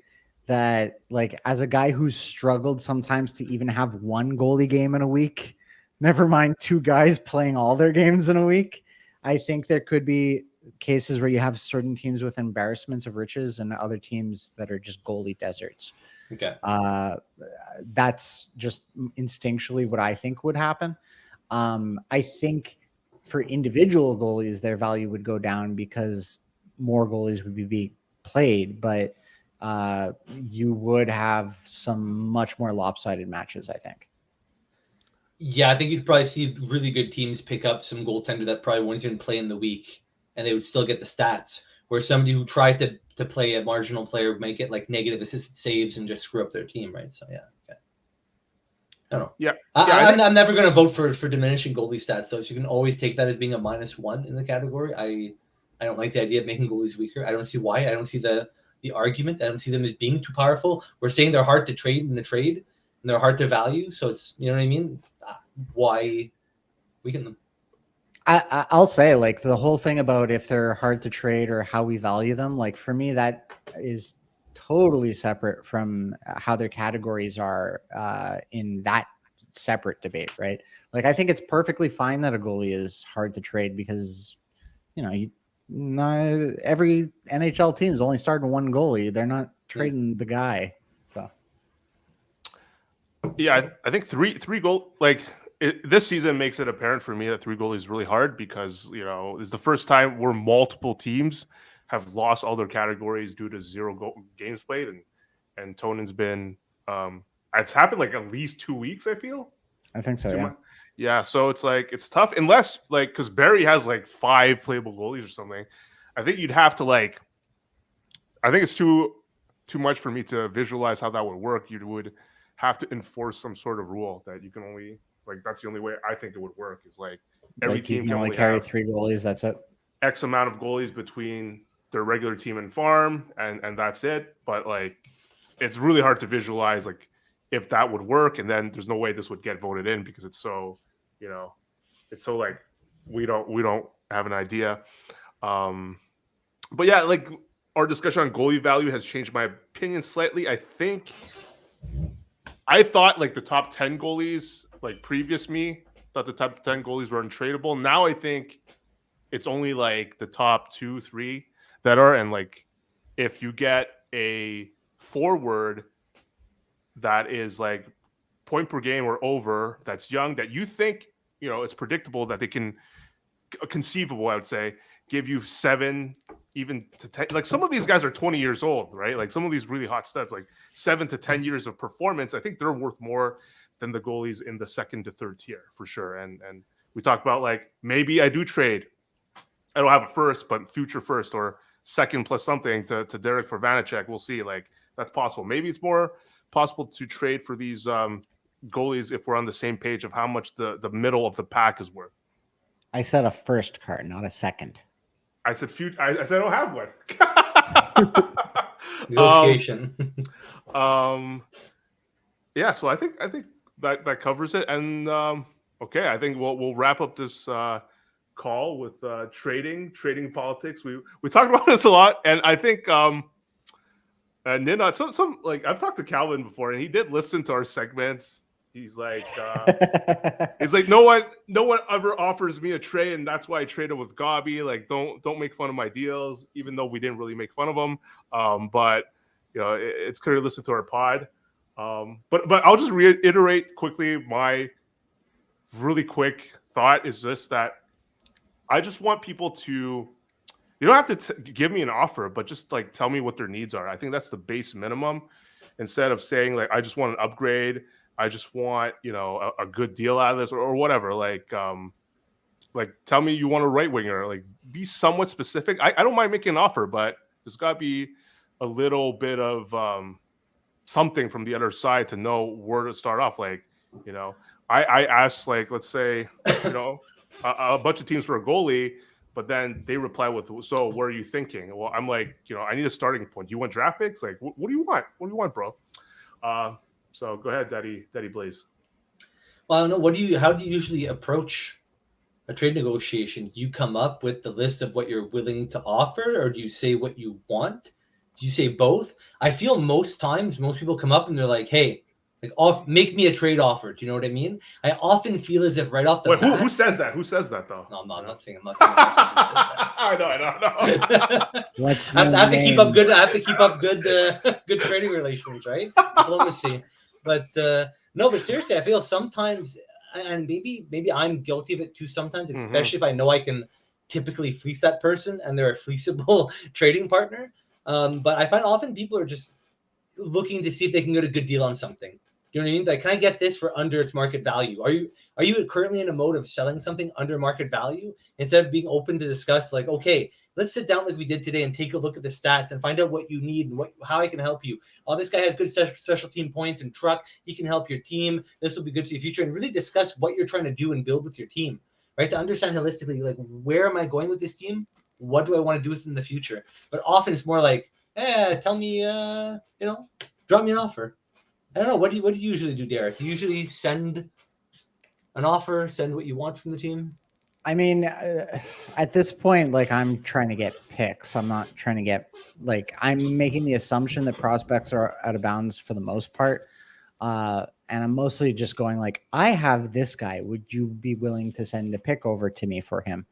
that like as a guy who's struggled sometimes to even have one goalie game in a week, never mind two guys playing all their games in a week, I think there could be cases where you have certain teams with embarrassments of riches and other teams that are just goalie deserts. Okay. That's just instinctually what I think would happen. I think for individual goalies, their value would go down because more goalies would be played, but you would have some much more lopsided matches, I think. Yeah, I think you'd probably see really good teams pick up some goaltender that probably wouldn't even play in the week, and they would still get the stats. Where somebody who tried to play a marginal player might get like negative assisted saves and just screw up their team, right? So yeah, okay. I don't know. Yeah, I'm never going to vote for diminishing goalie stats, though. So you can always take that as being a -1 in the category. I don't like the idea of making goalies weaker. I don't see why. I don't see the argument. I don't see them as being too powerful. We're saying they're hard to trade in the trade, and they're hard to value. So it's, you know what I mean? Why weaken them? I'll say, like, the whole thing about if they're hard to trade or how we value them, like, for me, that is totally separate from how their categories are in that separate debate, right? Like, I think it's perfectly fine that a goalie is hard to trade because, every NHL team is only starting one goalie. They're not trading the guy. So, yeah, I think three goal this season makes it apparent for me that three goalies is really hard because it's the first time where multiple teams have lost all their categories due to zero games played, and Tonen's been it's happened like at least 2 weeks. I feel. I think so. Yeah. Yeah. So it's tough unless because Barry has like 5 playable goalies or something. I think you'd have to I think it's too much for me to visualize how that would work. You would have to enforce some sort of rule that you can only that's the only way I think it would work is every team can only carry 3 goalies. That's it. X amount of goalies between their regular team and farm, and that's it. But it's really hard to visualize if that would work, and then there's no way this would get voted in because it's so it's so we don't have an idea. But yeah, our discussion on goalie value has changed my opinion slightly. I thought the top 10 goalies, previous me, thought the top 10 goalies were untradeable. Now I think it's only the top 2, 3 that are. And if you get a forward that is point per game or over, that's young, that you think, it's predictable that they can, conceivable, I would say, give you 7, even to 10. Some of these guys are 20 years old, right? Some of these really hot studs, 7 to 10 years of performance. I think they're worth more than the goalies in the 2nd to 3rd tier for sure. And we talked about maybe I do trade. I don't have a first, but future first or 2nd plus something to Derek for Vanacek. We'll see. That's possible. Maybe it's more possible to trade for these goalies if we're on the same page of how much the middle of the pack is worth. I said a first card, not a second. I said I said I don't have one. Negotiation. Yeah, so I think that covers it. And okay, I think we'll wrap up this call with trading politics. We talked about this a lot, and I think Nina, some like I've talked to Calvin before, and he did listen to our segments. He's like no one ever offers me a trade, and that's why I traded with Gabi. Like don't make fun of my deals, even though we didn't really make fun of them. But it's clear to listen to our pod. But I'll just reiterate quickly my really quick thought is just that I just want people to. You don't have to give me an offer, but just like tell me what their needs are. I think that's the base minimum. Instead of saying like I just want an upgrade, I just want a good deal out of this or whatever. Like tell me you want a right winger. Like be somewhat specific. I don't mind making an offer, but there's got to be a little bit of something from the other side to know where to start off. Like I asked like let's say a bunch of teams for a goalie. But then they reply with, "So, what are you thinking?" Well, I'm like, I need a starting point. Do you want draft picks? Like, what do you want? What do you want, bro? So go ahead, Daddy Blaze. Well, I don't know. How do you usually approach a trade negotiation? Do you come up with the list of what you're willing to offer, or do you say what you want? Do you say both? I feel most times, most people come up and they're like, "Hey, make me a trade offer." Do you know what I mean? I often feel as if right off the bat. Who says that? Who says that though? No, I'm not saying. I'm not saying I know. I have to keep up good. I have to keep up good trading relations, right? Diplomacy. But no, but seriously, I feel sometimes, and maybe I'm guilty of it too. Sometimes, especially if I know I can typically fleece that person and they're a fleeceable trading partner. But I find often people are just looking to see if they can get a good deal on something. You know what I mean? Like, can I get this for under its market value? Are you currently in a mode of selling something under market value instead of being open to discuss? Like, okay, let's sit down like we did today and take a look at the stats and find out what you need and how I can help you. Oh, this guy has good special team points and truck. He can help your team. This will be good for your future, and really discuss what you're trying to do and build with your team, right? To understand holistically, like, where am I going with this team? What do I want to do with it in the future? But often it's more like, tell me, drop me an offer. I don't know. What do you usually do, Derek? You usually send an offer, send what you want from the team? I mean, at this point, like, I'm trying to get picks. I'm not trying to get, like, I'm making the assumption that prospects are out of bounds for the most part. And I'm mostly just going like, I have this guy. Would you be willing to send a pick over to me for him?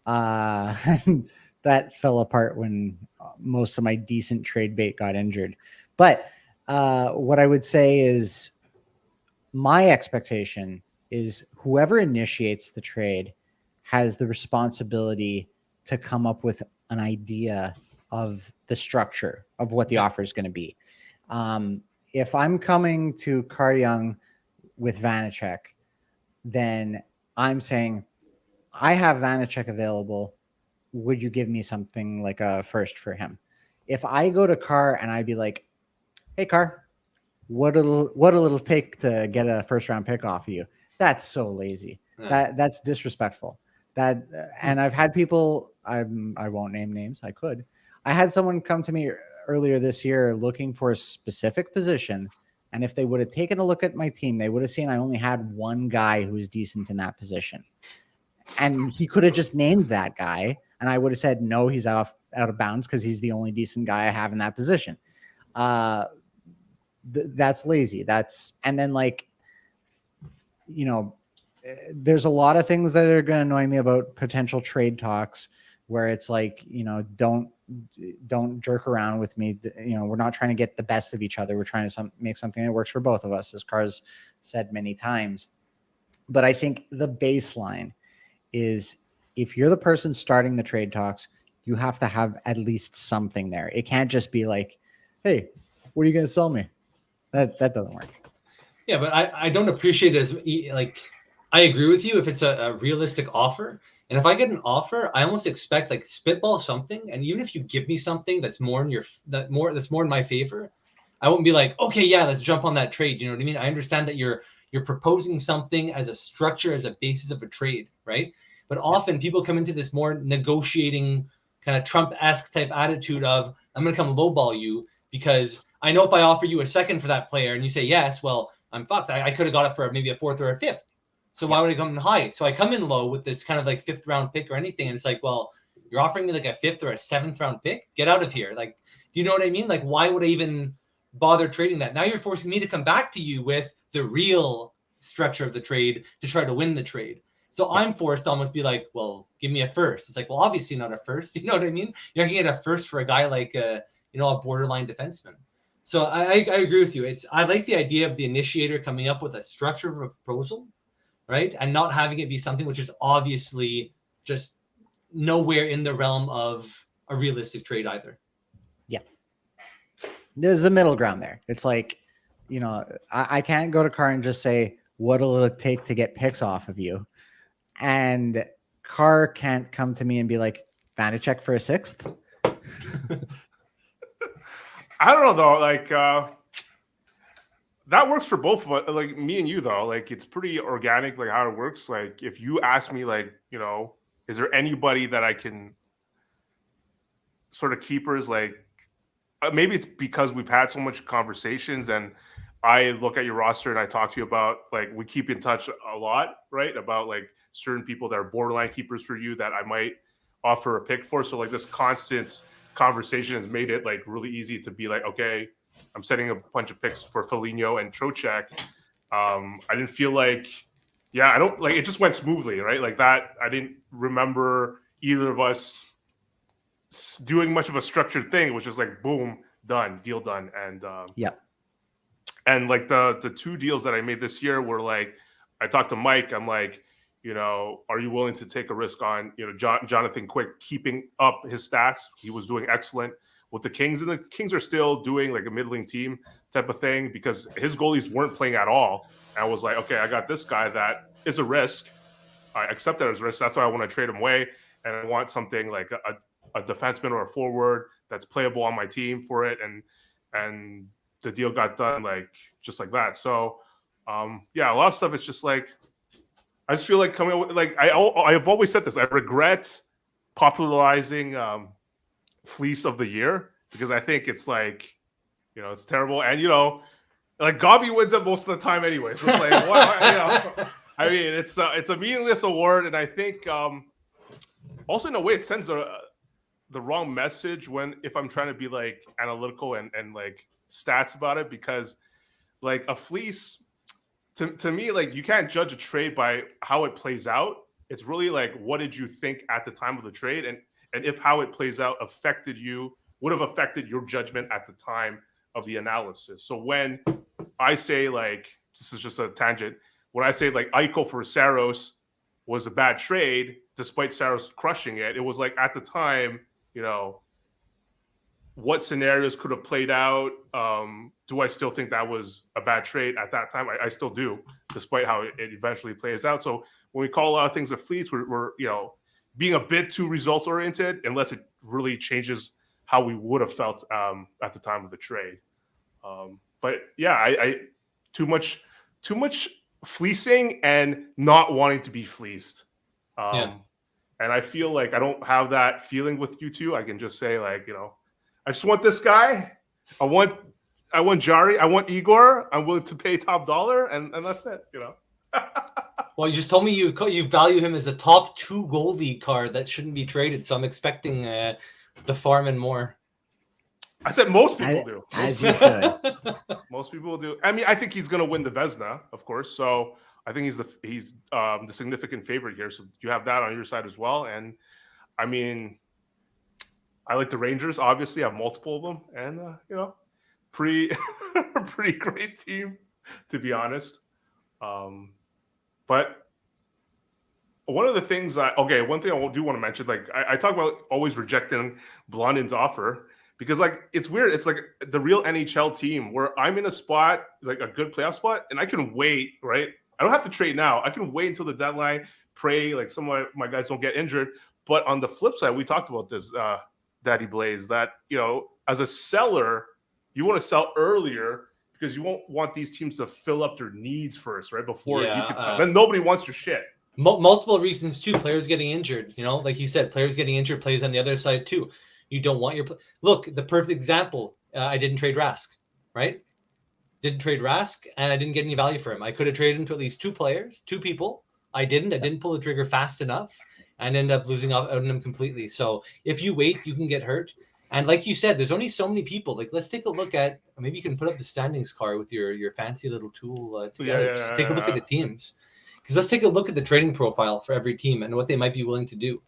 That fell apart when most of my decent trade bait got injured. But what I would say is my expectation is whoever initiates the trade has the responsibility to come up with an idea of the structure of what the offer is going to be. If I'm coming to Carl Jung with Vanacek, then I'm saying, I have Vanacek available. Would you give me something like a first for him? If I go to Carr and I'd be like, hey, Carr, what'll it take to get a first round pick off of you? That's so lazy. That's disrespectful. And I've had people, I won't name names. I could. I had someone come to me earlier this year looking for a specific position. And if they would have taken a look at my team, they would have seen I only had one guy who was decent in that position. And he could have just named that guy. And I would have said, no, he's out of bounds because he's the only decent guy I have in that position. That's lazy. And then, like, there's a lot of things that are going to annoy me about potential trade talks where it's like, don't jerk around with me. We're not trying to get the best of each other. We're trying to make something that works for both of us, as Carr's said many times. But I think the baseline is, if you're the person starting the trade talks, you have to have at least something there. It can't just be like, hey, what are you going to sell me? That doesn't work. Yeah, but I don't appreciate it as, like, I agree with you if it's a realistic offer. And if I get an offer, I almost expect, like, spitball something. And even if you give me something that's more in my favor, I won't be like, okay, yeah, let's jump on that trade. You know what I mean? I understand that you're proposing something as a structure, as a basis of a trade, right? But often people come into this more negotiating kind of Trump-esque type attitude of, I'm going to come lowball you because I know if I offer you a second for that player and you say yes, well, I'm fucked. I could have got it for maybe a fourth or a fifth. So why would I come in high? So I come in low with this kind of like 5th round pick or anything, and it's like, well, you're offering me like a 5th or a 7th round pick. Get out of here. Like, do you know what I mean? Like, why would I even bother trading that? Now you're forcing me to come back to you with the real structure of the trade to try to win the trade. So I'm forced to almost be like, well, give me a first. It's like, well, obviously not a first. You know what I mean? You're not gonna get a first for a guy like a borderline defenseman. So I agree with you. I like the idea of the initiator coming up with a structure of a proposal, right? And not having it be something which is obviously just nowhere in the realm of a realistic trade either. Yeah. There's a middle ground there. It's like, you know, I can't go to Carr and just say, what'll it take to get picks off of you? And Carr can't come to me and be like, Vanacek for a 6th. I don't know though. Like that works for both of us. Like me and you though. Like it's pretty organic. Like how it works. Like if you ask me, like is there anybody that I can sort of keepers? Like maybe it's because we've had so much conversations, and I look at your roster and I talk to you about like we keep in touch a lot, right? About like certain people that are borderline keepers for you that I might offer a pick for. So like this constant conversation has made it like really easy to be like, okay, I'm setting a bunch of picks for Foligno and Trocheck. I didn't feel like, I don't like it just went smoothly, right? Like that. I didn't remember either of us doing much of a structured thing. It was just like, boom, done, deal done. And and like the 2 deals that I made this year were like, I talked to Mike. I'm like, are you willing to take a risk on, Jonathan Quick keeping up his stats? He was doing excellent with the Kings, and the Kings are still doing like a middling team type of thing because his goalies weren't playing at all. And I was like, okay, I got this guy that is a risk. I accept that as a risk. That's why I want to trade him away. And I want something like a defenseman or a forward that's playable on my team for it. And the deal got done like just like that. So a lot of stuff is just like, I just feel like coming up with, like I've always said this. I regret popularizing Fleece of the Year because I think it's like, it's terrible, and like Gobby wins it most of the time anyway. So it's like, I mean, it's a meaningless award, and I think also in a way it sends the wrong message if I'm trying to be like analytical and like stats about it, because like a fleece. To me, like you can't judge a trade by how it plays out. It's really like, what did you think at the time of the trade, and if how it plays out would have affected your judgment at the time of the analysis. So when I say like, this is just a tangent, when I say like Eichel for Saros was a bad trade, despite Saros crushing it, it was like at the time, what scenarios could have played out? Do I still think that was a bad trade at that time? I still do, despite how it eventually plays out. So when we call a lot of things a fleets, we're being a bit too results oriented, unless it really changes how we would have felt at the time of the trade. But I too much fleecing and not wanting to be fleeced. And I feel like I don't have that feeling with you two. I can just say like, I just want this guy. I want Jari. I want Igor. I'm willing to pay top dollar, and that's it. Well, you just told me you value him as a top 2 goalie card that shouldn't be traded. So I'm expecting the farm and more. I said most people do. As you should. Most people do. I mean, I think he's going to win the Vezina, of course. So I think he's the significant favorite here. So you have that on your side as well. And I mean, I like the Rangers. Obviously, I have multiple of them, and pretty great team, to be honest. But one of the things one thing I do want to mention, like I talk about always rejecting Blondin's offer because like it's weird. It's like the real NHL team where I'm in a spot, like a good playoff spot, and I can wait, right? I don't have to trade now. I can wait until the deadline, pray like some of my guys don't get injured. But on the flip side, we talked about this, Daddy Blaze, that as a seller, you want to sell earlier because you won't want these teams to fill up their needs first, right? Before you can sell. Then nobody wants your shit. Multiple reasons too. Players getting injured, like you said, players getting injured plays on the other side too. You don't want look, the perfect example. I didn't trade Rask, right? Didn't trade Rask, and I didn't get any value for him. I could have traded him to at least two people. I didn't. I didn't pull the trigger fast enough and ended up losing out on him completely. So if you wait, you can get hurt. And like you said, there's only so many people. Like, let's take a look at, maybe you can put up the standings card with your fancy little tool together. Just take a look at the teams. Because let's take a look at the trading profile for every team and what they might be willing to do.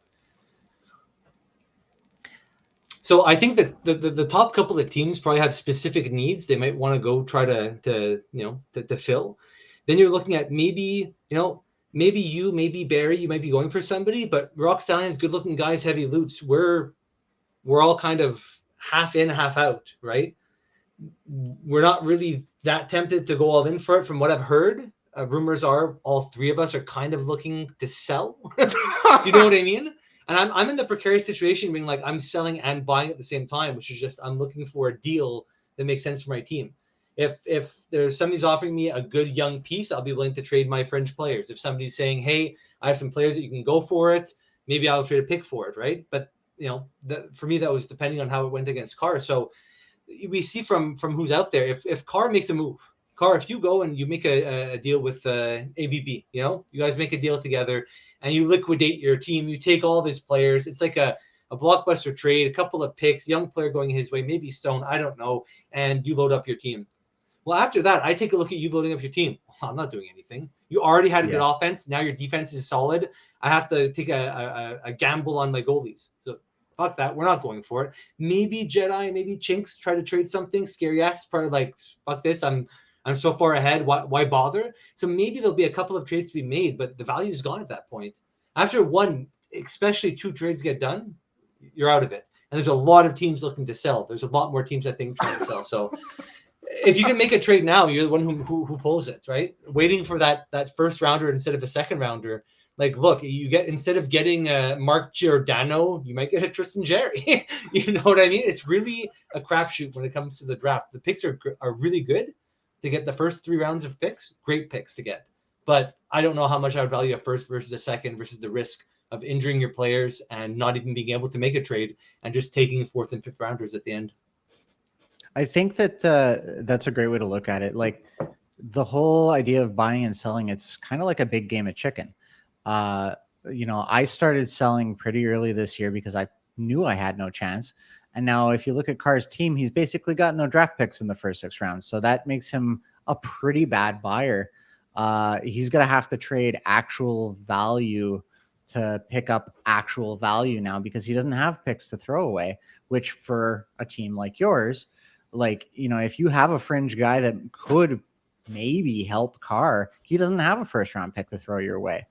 So I think that the top couple of teams probably have specific needs they might want to go try to fill. Then you're looking at maybe Barry, you might be going for somebody, but Rock Stallions, good looking guys, heavy loots. We're all kind of half in, half out, right? We're not really that tempted to go all in for it. From what I've heard, rumors are all three of us are kind of looking to sell. Do you know what I mean? And I'm in the precarious situation being like, I'm selling and buying at the same time, which is just, I'm looking for a deal that makes sense for my team. If there's somebody's offering me a good young piece, I'll be willing to trade my fringe players. If somebody's saying, hey, I have some players that you can go for it, maybe I'll trade a pick for it, right? But for me, that was depending on how it went against Carr. So we see from who's out there, if Carr makes a move, Carr, if you go and you make a deal with ABB, you guys make a deal together and you liquidate your team, you take all of his players. It's like a blockbuster trade, a couple of picks, young player going his way, maybe Stone, I don't know, and you load up your team. Well, after that, I take a look at you loading up your team. Well, I'm not doing anything. You already had a good offense. Now your defense is solid. I have to take a gamble on my goalies. So fuck that. We're not going for it. Maybe Jedi, maybe Chinks try to trade something. Scary ass is probably like, fuck this. I'm so far ahead. Why bother? So maybe there'll be a couple of trades to be made, but the value is gone at that point. After one, especially two trades get done, you're out of it. And there's a lot of teams looking to sell. There's a lot more teams, I think, trying to sell. So if you can make a trade now, you're the one who pulls it, right? Waiting for that first rounder instead of a second rounder. Like, look, you get, instead of getting Mark Giordano, you might get a Tristan Jerry. You know what I mean? It's really a crapshoot when it comes to the draft. The picks are really good to get the first 3 rounds of picks. Great picks to get. But I don't know how much I would value a first versus a second versus the risk of injuring your players and not even being able to make a trade and just taking 4th and 5th rounders at the end. I think that that's a great way to look at it. Like, the whole idea of buying and selling, it's kind of like a big game of chicken. I started selling pretty early this year because I knew I had no chance. And now if you look at Carr's team, he's basically got no draft picks in the first 6 rounds. So that makes him a pretty bad buyer. He's going to have to trade actual value to pick up actual value now because he doesn't have picks to throw away, which for a team like yours, like, if you have a fringe guy that could maybe help Carr, he doesn't have a first round pick to throw your way.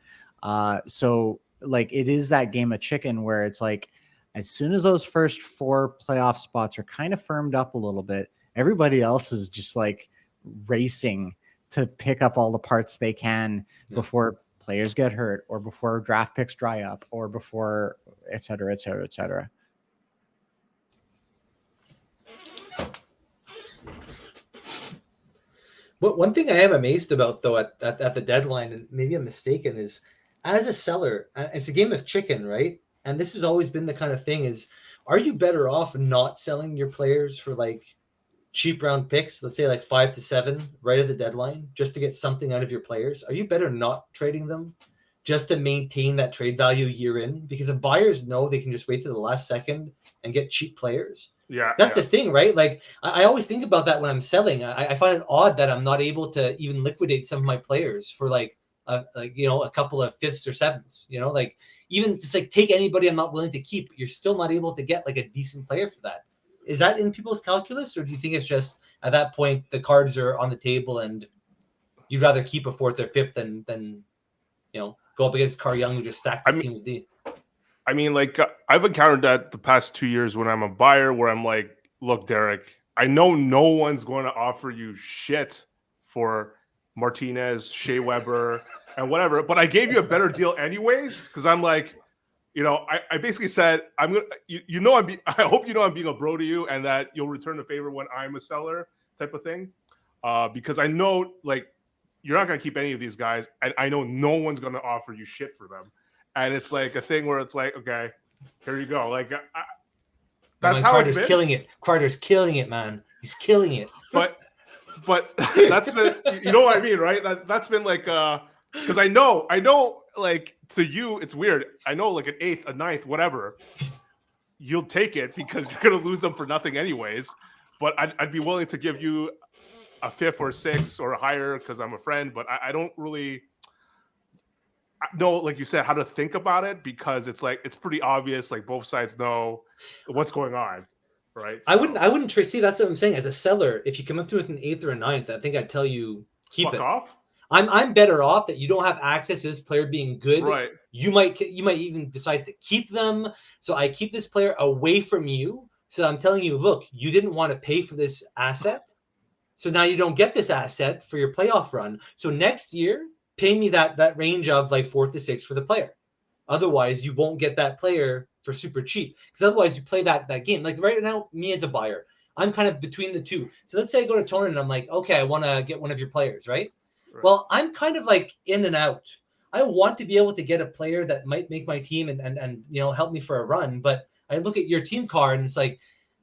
So like, it is that game of chicken where it's like, as soon as those first 4 playoff spots are kind of firmed up a little bit, everybody else is just like racing to pick up all the parts they can before players get hurt or before draft picks dry up or before et cetera, et cetera, et cetera. But one thing I am amazed about, though, at the deadline, and maybe I'm mistaken, is as a seller, it's a game of chicken, right? And this has always been the kind of thing is, are you better off not selling your players for like cheap round picks, let's say like 5 to 7 right at the deadline, just to get something out of your players? Are you better not trading them just to maintain that trade value year in? Because if buyers know they can just wait to the last second and get cheap players. That's the thing, right? Like, I always think about that when I'm selling. I find it odd that I'm not able to even liquidate some of my players for a couple of 5ths or 7ths, like even just like take anybody I'm not willing to keep. You're still not able to get like a decent player for that. Is that in people's calculus, or do you think it's just at that point the cards are on the table and you'd rather keep a 4th or 5th than go up against Carr Young who just stacked his team with D? I mean, like, I've encountered that the past 2 years when I'm a buyer where I'm like, look, Derek, I know no one's going to offer you shit for Martinez, Shea Weber, and whatever, but I gave you a better deal anyways, because I'm like, I basically said, I hope I'm being a bro to you and that you'll return the favor when I'm a seller type of thing. Because I know, like, you're not going to keep any of these guys, and I know no one's going to offer you shit for them. And it's like a thing where it's like, okay, here you go. Like, that's how Carter's it's been. Killing it. Carter's killing it, man. He's killing it. But but that's been, you know what I mean, right? That's been like, because I know, like to you, it's weird. I know, like an eighth, a ninth, whatever, you'll take it because you're gonna lose them for nothing anyways. But I'd be willing to give you a fifth or a sixth or a higher because I'm a friend. But I don't really know, like you said, how to think about it because it's like it's pretty obvious. Like both sides know what's going on, right? I wouldn't trade. See, that's what I'm saying. As a seller, if you come up to with an eighth or a ninth, I think I'd tell you keep fuck it. off. I'm better off that you don't have access to this player being good. Right. You might even decide to keep them. So I keep this player away from you. So I'm telling you, look, you didn't want to pay for this asset. So now you don't get this asset for your playoff run. So next year, pay me that range of like 4 to 6 for the player. Otherwise, you won't get that player for super cheap. Because otherwise, you play that game. Like right now, me as a buyer, I'm kind of between the two. So let's say I go to tournament and I'm like, okay, I want to get one of your players, right? Well, I'm kind of like in and out. I want to be able to get a player that might make my team and help me for a run. But I look at your team card and it's like,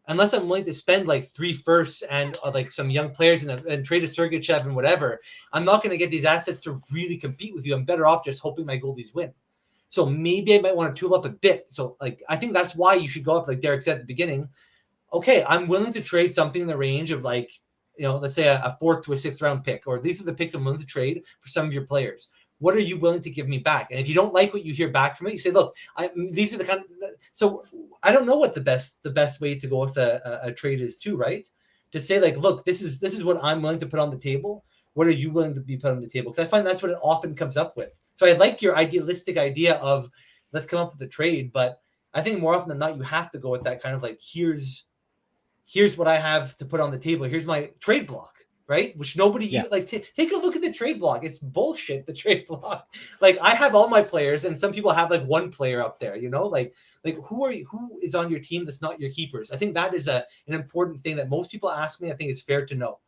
unless I'm willing to spend like 3 firsts and like some young players and trade a Sergachev and whatever, I'm not going to get these assets to really compete with you. I'm better off just hoping my goalies win. So maybe I might want to tool up a bit. So like I think that's why you should go up, like Derek said at the beginning. Okay, I'm willing to trade something in the range of like, let's say a 4th to a 6th round pick, or these are the picks I'm willing to trade for some of your players. What are you willing to give me back? And if you don't like what you hear back from it, you say, look, these are the kind of, so I don't know what the best way to go with a trade is too, right? To say like, look, this is what I'm willing to put on the table. What are you willing to be put on the table? Because I find that's what it often comes up with. So I like your idealistic idea of let's come up with a trade, but I think more often than not, you have to go with that kind of like, here's what I have to put on the table. Here's my trade block, right? Which nobody take a look at the trade block. It's bullshit, the trade block. Like I have all my players and some people have like one player up there, like who is on your team that's not your keepers? I think that is an important thing that most people ask me. I think is fair to know.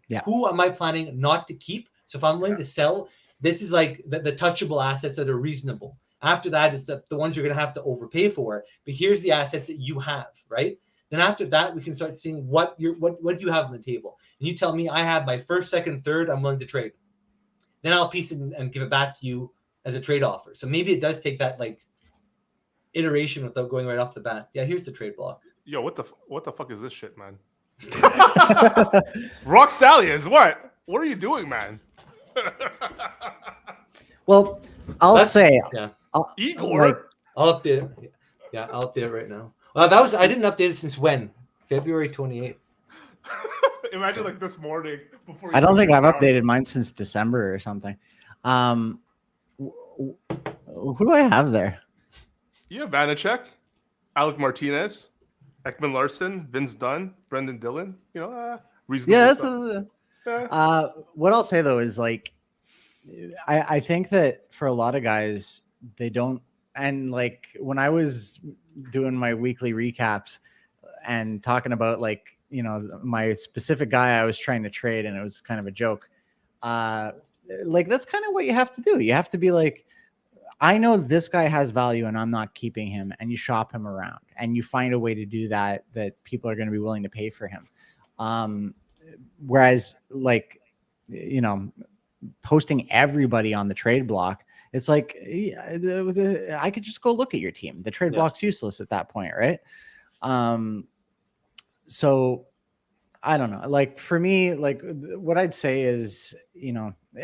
Yeah. Who am I planning not to keep? So if I'm willing to sell, this is like the touchable assets that are reasonable. After that is the ones you're going to have to overpay for. But here's the assets that you have, right? Then after that, we can start seeing what you have on the table. And you tell me I have my 1st, 2nd, 3rd, I'm willing to trade. Then I'll piece it and give it back to you as a trade offer. So maybe it does take that like iteration without going right off the bat. Yeah, here's the trade block. Yo, what the fuck is this shit, man? Rock Stallions, what are you doing, man? Well, I'll say, Igor. I'll update it. Yeah, I'll update it right now. I didn't update it since when? February 28th. Imagine like this morning before. I don't think I've updated mine since December or something. Who do I have there? You have Vanacek, Alec Martinez, Ekman Larson, Vince Dunn, Brendan Dillon. Reasonable. Yeah. What I'll say though is like, I think that for a lot of guys, they don't. And like when I was doing my weekly recaps and talking about like, my specific guy I was trying to trade and it was kind of a joke. Like that's kind of what you have to do. You have to be like, I know this guy has value and I'm not keeping him, and you shop him around and you find a way to do that people are going to be willing to pay for him. Whereas like, posting everybody on the trade block, it's like I could just go look at your team. The trade block's useless at that point, right? So I don't know. Like for me, like what I'd say is,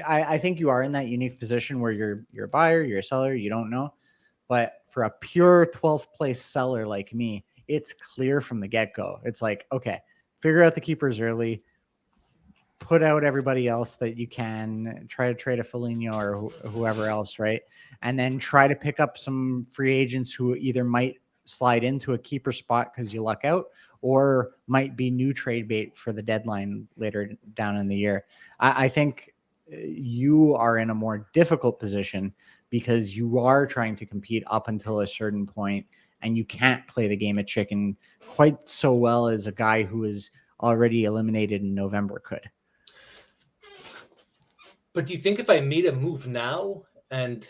I think you are in that unique position where you're a buyer, you're a seller, you don't know. But for a pure 12th place seller like me, it's clear from the get-go. It's like, okay, figure out the keepers early, put out everybody else that you can, try to trade a Foligno or whoever else, right? And then try to pick up some free agents who either might slide into a keeper spot because you luck out, or might be new trade bait for the deadline later down in the year. I think you are in a more difficult position because you are trying to compete up until a certain point, and you can't play the game of chicken quite so well as a guy who is already eliminated in November could. But do you think if I made a move now and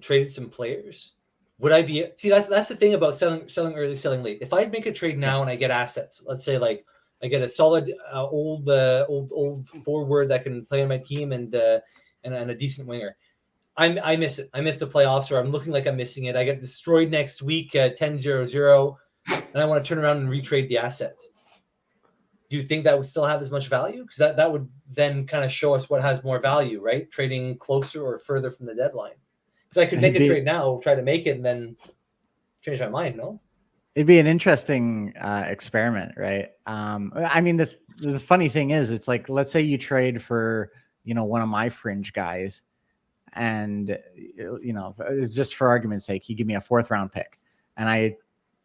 traded some players, would I that's the thing about selling early, selling late. If I make a trade now and I get assets, let's say like I get a solid old forward that can play on my team and a decent winger. I miss it. I miss the playoffs, or I'm looking like I'm missing it. I get destroyed next week 10-0-0, and I want to turn around and retrade the asset. Do you think that would still have as much value? Because that would then kind of show us what has more value, right? Trading closer or further from the deadline. Because I could make a trade now, try to make it, and then change my mind, no? It'd be an interesting experiment, right? I mean, the funny thing is, it's like, let's say you trade for, one of my fringe guys, and, just for argument's sake, you give me a 4th round pick, and I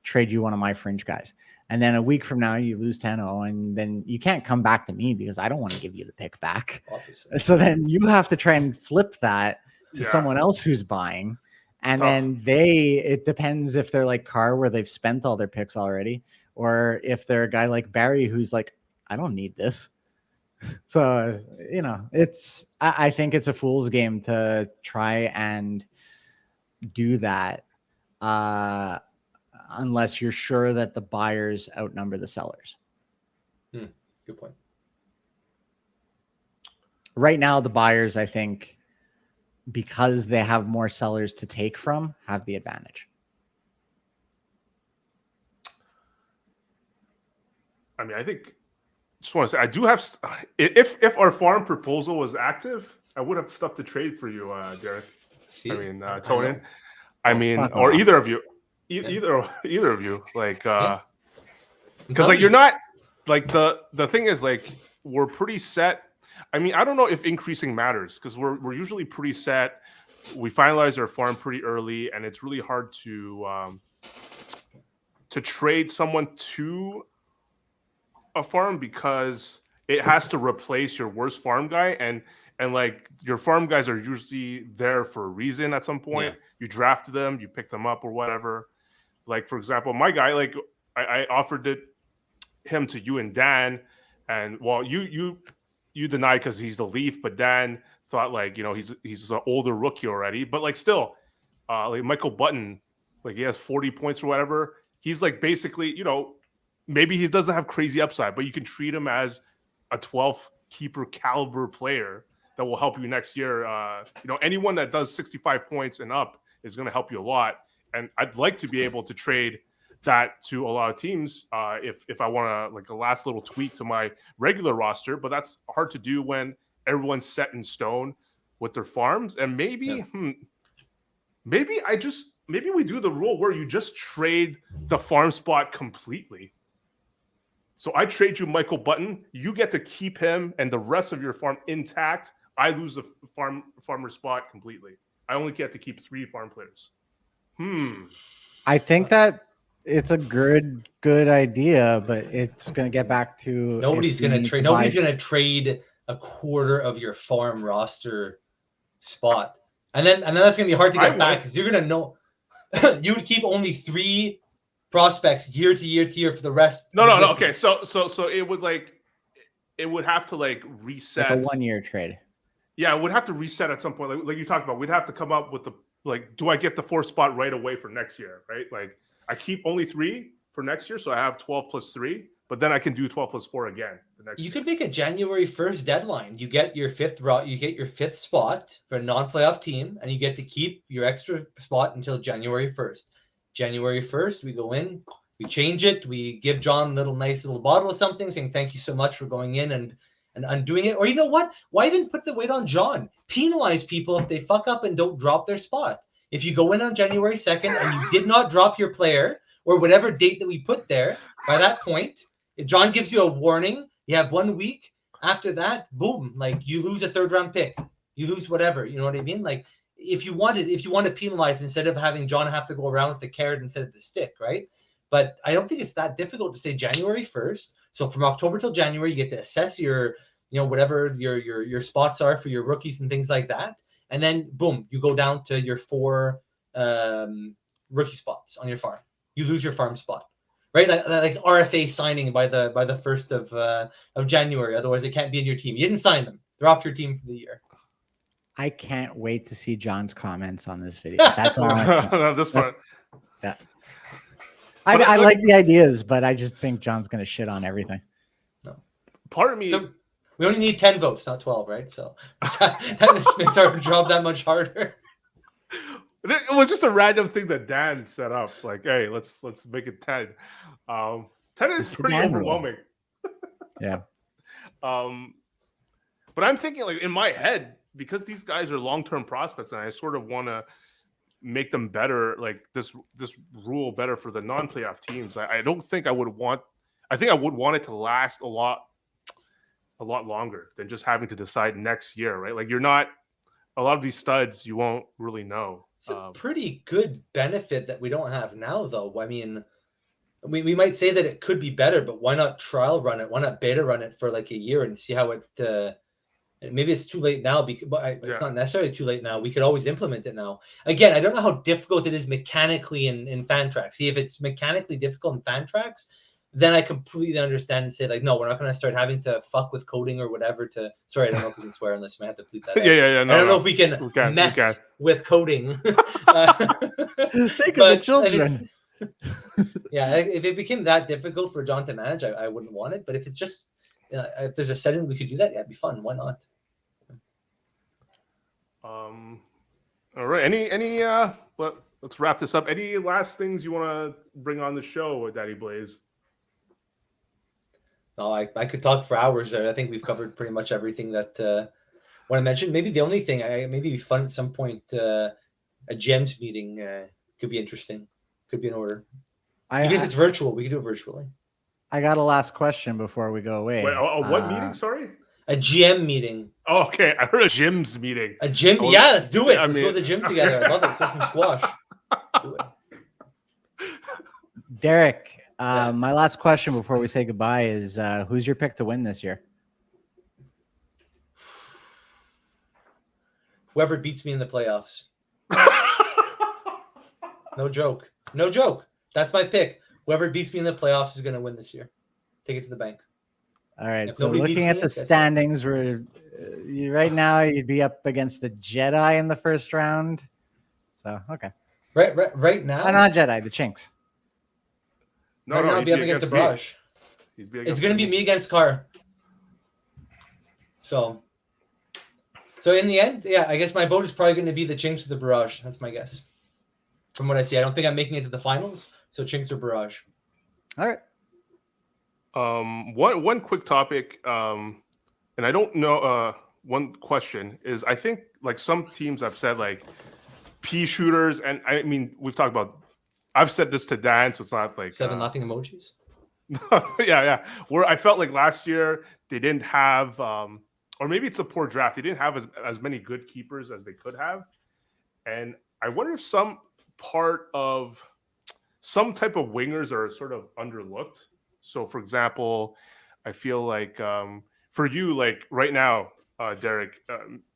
trade you one of my fringe guys. And then a week from now, you lose 10-0, and then you can't come back to me because I don't want to give you the pick back. Obviously. So then you have to try and flip that to someone else who's buying. And then it depends if they're like Carr, where they've spent all their picks already, or if they're a guy like Barry, who's like, I don't need this. So, I think it's a fool's game to try and do that. Unless you're sure that the buyers outnumber the sellers. Good point. Right now, the buyers, I think, because they have more sellers to take from, have the advantage. I mean, I think, just want to say, I do have, if our farm proposal was active, I would have stuff to trade for you, Derek. See? I mean, Tonin. I mean, or either of you. Either of you, like, because like you're not like the thing is, like, we're pretty set. I mean, I don't know if increasing matters, because we're usually pretty set. We finalize our farm pretty early, and it's really hard to trade someone to a farm, because it has to replace your worst farm guy, and like your farm guys are usually there for a reason. At some point, you drafted them, you picked them up, or whatever. Like, for example, my guy, like, I offered him to you and Dan, and well, you denied because he's the Leaf, but Dan thought, like, he's an older rookie already, but like still, like Michael Button, like he has 40 points or whatever. He's like basically, maybe he doesn't have crazy upside, but you can treat him as a 12th keeper caliber player that will help you next year. Anyone that does 65 points and up is going to help you a lot. And I'd like to be able to trade that to a lot of teams if I want to, like, a last little tweak to my regular roster. But that's hard to do when everyone's set in stone with their farms. And maybe we do the rule where you just trade the farm spot completely. So I trade you Michael Button. You get to keep him and the rest of your farm intact. I lose the farmer spot completely. I only get to keep 3 farm players. I think that it's a good idea, but it's going to get back to nobody's going to trade. Nobody's going to trade a quarter of your farm roster spot, and then that's going to be hard to get back, because you're going to know you would keep only 3 prospects year to year for the rest. No. Okay, so it would have to like reset, like a 1-year trade. Yeah, it would have to reset at some point. Like you talked about, we'd have to come up with do I get the 4th spot right away for next year, right? Like, I keep only 3 for next year, so I have 12 plus 3, but then I can do 12 plus 4 again the next year. Could make a January 1st deadline. You get your 5th spot for a non-playoff team, and you get to keep your extra spot until January 1st. January 1st, we go in, we change it, we give John a nice little bottle of something, saying thank you so much for going in and undoing it. Or you know what? Why even put the weight on John? Penalize people if they fuck up and don't drop their spot. If you go in on January 2nd and you did not drop your player, or whatever date that we put there, by that point, if John gives you a warning, you have 1 week. After that, boom, like, you lose a 3rd round pick. You lose whatever. You know what I mean? Like, if you want to penalize, instead of having John have to go around with the carrot instead of the stick, right? But I don't think it's that difficult to say January 1st. So from October till January, you get to assess your whatever your spots are for your rookies and things like that. And then boom, you go down to your 4 rookie spots on your farm. You lose your farm spot, right? Like RFA signing by the 1st of January. Otherwise, they can't be in your team. You didn't sign them; they're off your team for the year. I can't wait to see John's comments on this video. That's all. This part. Yeah. I like the ideas, but I just think John's going to shit on everything. part of me. So we only need 10 votes, not 12, right? So that makes our job that much harder. It was just a random thing that Dan set up. Like, hey, let's make it 10. 10 is It's the pretty Dan rule. overwhelming. Yeah. But I'm thinking, like, in my head, because these guys are long-term prospects, and I sort of want to make them better, like this rule better for the non-playoff teams. I don't think I would want. I think I would want it to last a lot longer than just having to decide next year, right? Like, you're not. A lot of these studs, you won't really know. It's a pretty good benefit that we don't have now, though. I mean, we might say that it could be better, but why not trial run it? Why not beta run it for like a year and see how it? Maybe it's too late now, but it's not necessarily too late now. We could always implement it now. Again, I don't know how difficult it is mechanically in Fantrax. See, if it's mechanically difficult in Fantrax, then I completely understand and say, like, no, we're not going to start having to fuck with coding or whatever to. Sorry, I don't know if we can swear on this. I have to bleep that out. Yeah. No, I don't know if we can mess with coding. Think of the children. If it became that difficult for John to manage, I wouldn't want it. But if it's just, if there's a setting we could do that, it'd be fun. Why not? All right. Any let's wrap this up. Any last things you want to bring on the show, Daddy Blaze? No, I could talk for hours there. I think we've covered pretty much everything that want to mention. Maybe the only thing maybe be fun at some point. A GM's meeting could be interesting. Could be in order. Even if it's virtual, we could do it virtually. I got a last question before we go away. Wait, what meeting? Sorry. A GM meeting. Oh, okay. I heard a gym's meeting. A gym? Yeah, let's do it. Let's go to the gym together. I love it. Let's play some squash. Do it. Derek, my last question before we say goodbye is who's your pick to win this year? Whoever beats me in the playoffs. No joke. No joke. That's my pick. Whoever beats me in the playoffs is going to win this year. Take it to the bank. All right. So looking at the standings, right now you'd be up against the Jedi in the first round. So okay. Right now. No, not Jedi. The Chinks. No, right now I'll be up against the Barrage. It's going to be me against Carr. So in the end, I guess my vote is probably going to be the Chinks or the Barrage. That's my guess. From what I see, I don't think I'm making it to the finals. So Chinks or Barrage. All right. One quick topic, and I don't know. One question is, I think like some teams have said like pea shooters, and I mean we've talked about. I've said this to Dan, so it's not like 7-0 emojis. yeah. Where I felt like last year they didn't have, or maybe it's a poor draft. They didn't have as many good keepers as they could have, and I wonder if some type of wingers are sort of underlooked. So, for example, I feel like for you, like right now, Derek,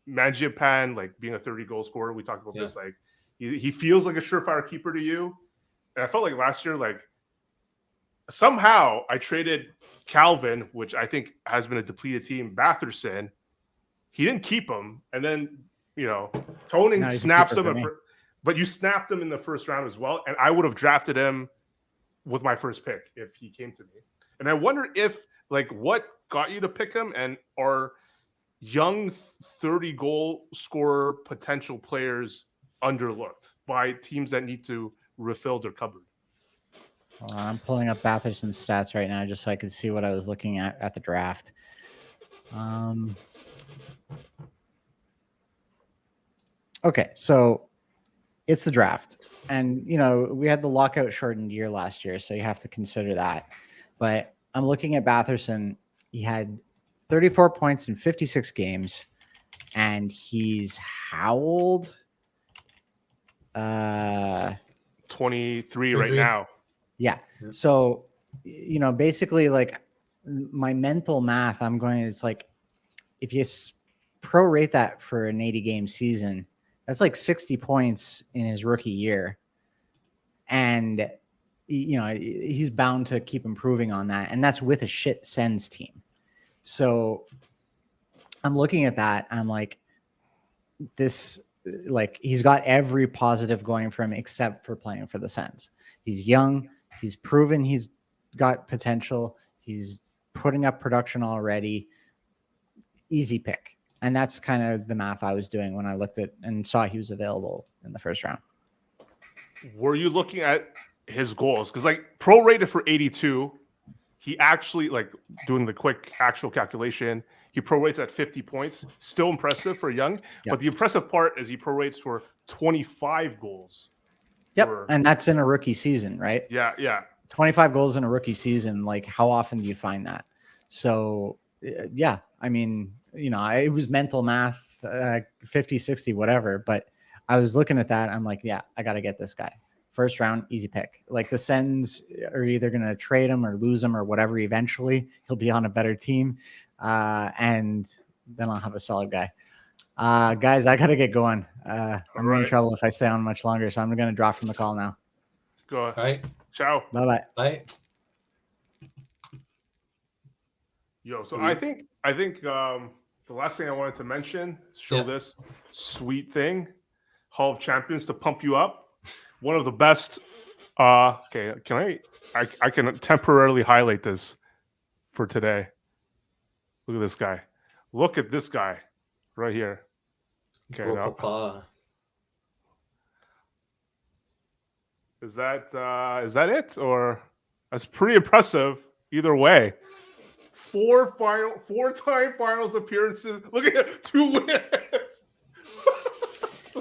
Mangiapan, like being a 30-goal scorer, we talked about this. Like he feels like a surefire keeper to you, and I felt like last year, like somehow I traded Calvin, which I think has been a depleted team, Batherson. He didn't keep him, and then Toning snaps him, but you snapped him in the first round as well, and I would have drafted him with my first pick if he came to me. And I wonder if like what got you to pick him, and are young 30-goal scorer potential players underlooked by teams that need to refill their cupboard? I'm pulling up Batherson's stats right now just so I could see what I was looking at the draft. Okay, so it's the draft. And, we had the lockout shortened year last year, so you have to consider that. But I'm looking at Batherson. He had 34 points in 56 games, and he's how old? 23 right now. Yeah. So, basically, like my mental math, it's like if you prorate that for an 80-game season, that's like 60 points in his rookie year. And, he's bound to keep improving on that. And that's with a shit Sens team. So I'm looking at that. I'm like, he's got every positive going for him except for playing for the Sens. He's young. He's proven he's got potential. He's putting up production already. Easy pick. And that's kind of the math I was doing when I looked at and saw he was available in the first round. Were you looking at his goals? Because like prorated for 82, he actually, like doing the quick actual calculation, he prorates at 50 points. Still impressive for Young. Yep. But the impressive part is he prorates for 25 goals. Yep. For, And that's in a rookie season, right? yeah. 25 goals in a rookie season. Like, how often do you find that? So, yeah, I mean, you know, it was mental math, 50, 60, whatever. But I was looking at that. I'm like, yeah, I got to get this guy. First round, easy pick. Like the Sens are either going to trade him or lose him or whatever. Eventually, he'll be on a better team. And then I'll have a solid guy. Guys, I got to get going. I'm in trouble if I stay on much longer. So I'm going to drop from the call now. Go ahead. All right. Ciao. Bye-bye. Bye. Yo, so I think the last thing I wanted to mention, show this sweet thing, Hall of Champions to pump you up. One of the best. Okay, can I can temporarily highlight this for today. Look at this guy. Look at this guy right here. Okay, now, is that it, or that's pretty impressive either way. 4-time finals appearances. Look at it, 2 wins.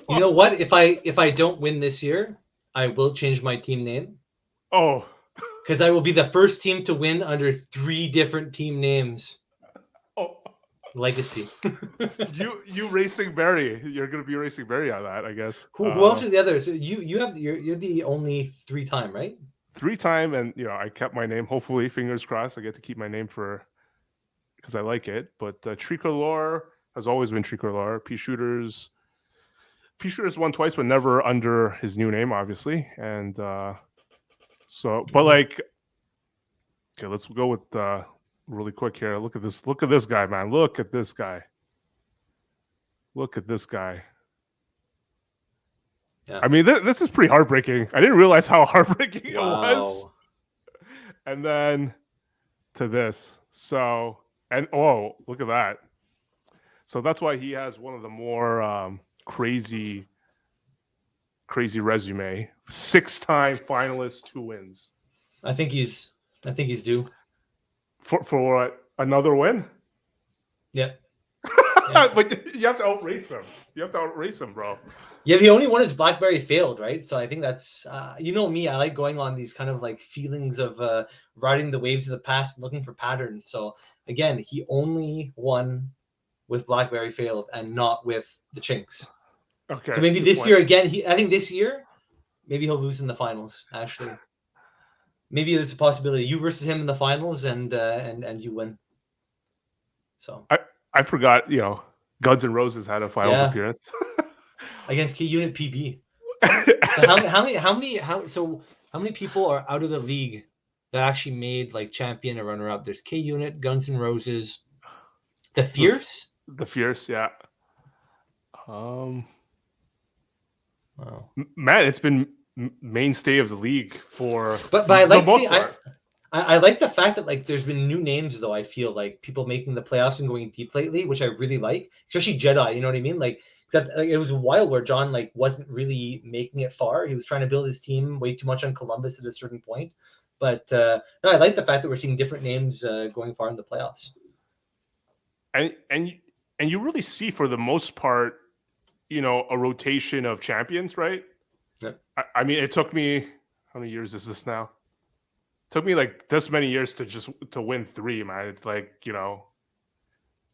You know what? If I don't win this year, I will change my team name. Oh, because I will be the first team to win under 3 different team names. Oh, legacy. you racing Barry. You're gonna be racing Barry on that, I guess. Who else are the others? You're the only 3-time, right? 3-time, and you know I kept my name. Hopefully, fingers crossed, I get to keep my name because I like it. But Tricolor has always been Tricolor. P Shooters won twice, but never under his new name, obviously. And so, but like, okay, let's go with really quick here. Look at this. Look at this guy, man. Look at this guy. Look at this guy. Yeah. I mean, this is pretty heartbreaking. I didn't realize how heartbreaking it was. And then to this. So, and oh, look at that. So that's why he has one of the more crazy resume. 6-time finalist, 2 wins. I think he's due. For what? Another win? Yeah. But you have to outrace him. You have to outrace him, bro. Yeah, the only one is Blackberry failed, right? So I think that's you know me, I like going on these kind of like feelings of riding the waves of the past and looking for patterns. So again, he only won with Blackberry failed and not with the Chinks. Okay. So maybe this year again, I think this year, maybe he'll lose in the finals, actually. Maybe there's a possibility you versus him in the finals and you win. So I forgot, you know, Guns N' Roses had a finals appearance against K Unit PB. So how many people are out of the league that actually made like champion or runner up? There's K Unit, Guns N' Roses, the Fierce. The Fierce, yeah. Wow. Man, it's been mainstay of the league for. But I like I like the fact that like there's been new names though. I feel like people making the playoffs and going deep lately, which I really like, especially Jedi. You know what I mean? Like, except like, it was a while where John like wasn't really making it far. He was trying to build his team way too much on Columbus at a certain point. But no, I like the fact that we're seeing different names going far in the playoffs. And you really see for the most part, you know, a rotation of champions, right? Yep. I mean, it took me, how many years is this now? It took me like this many years to win 3, man. It's like, you know,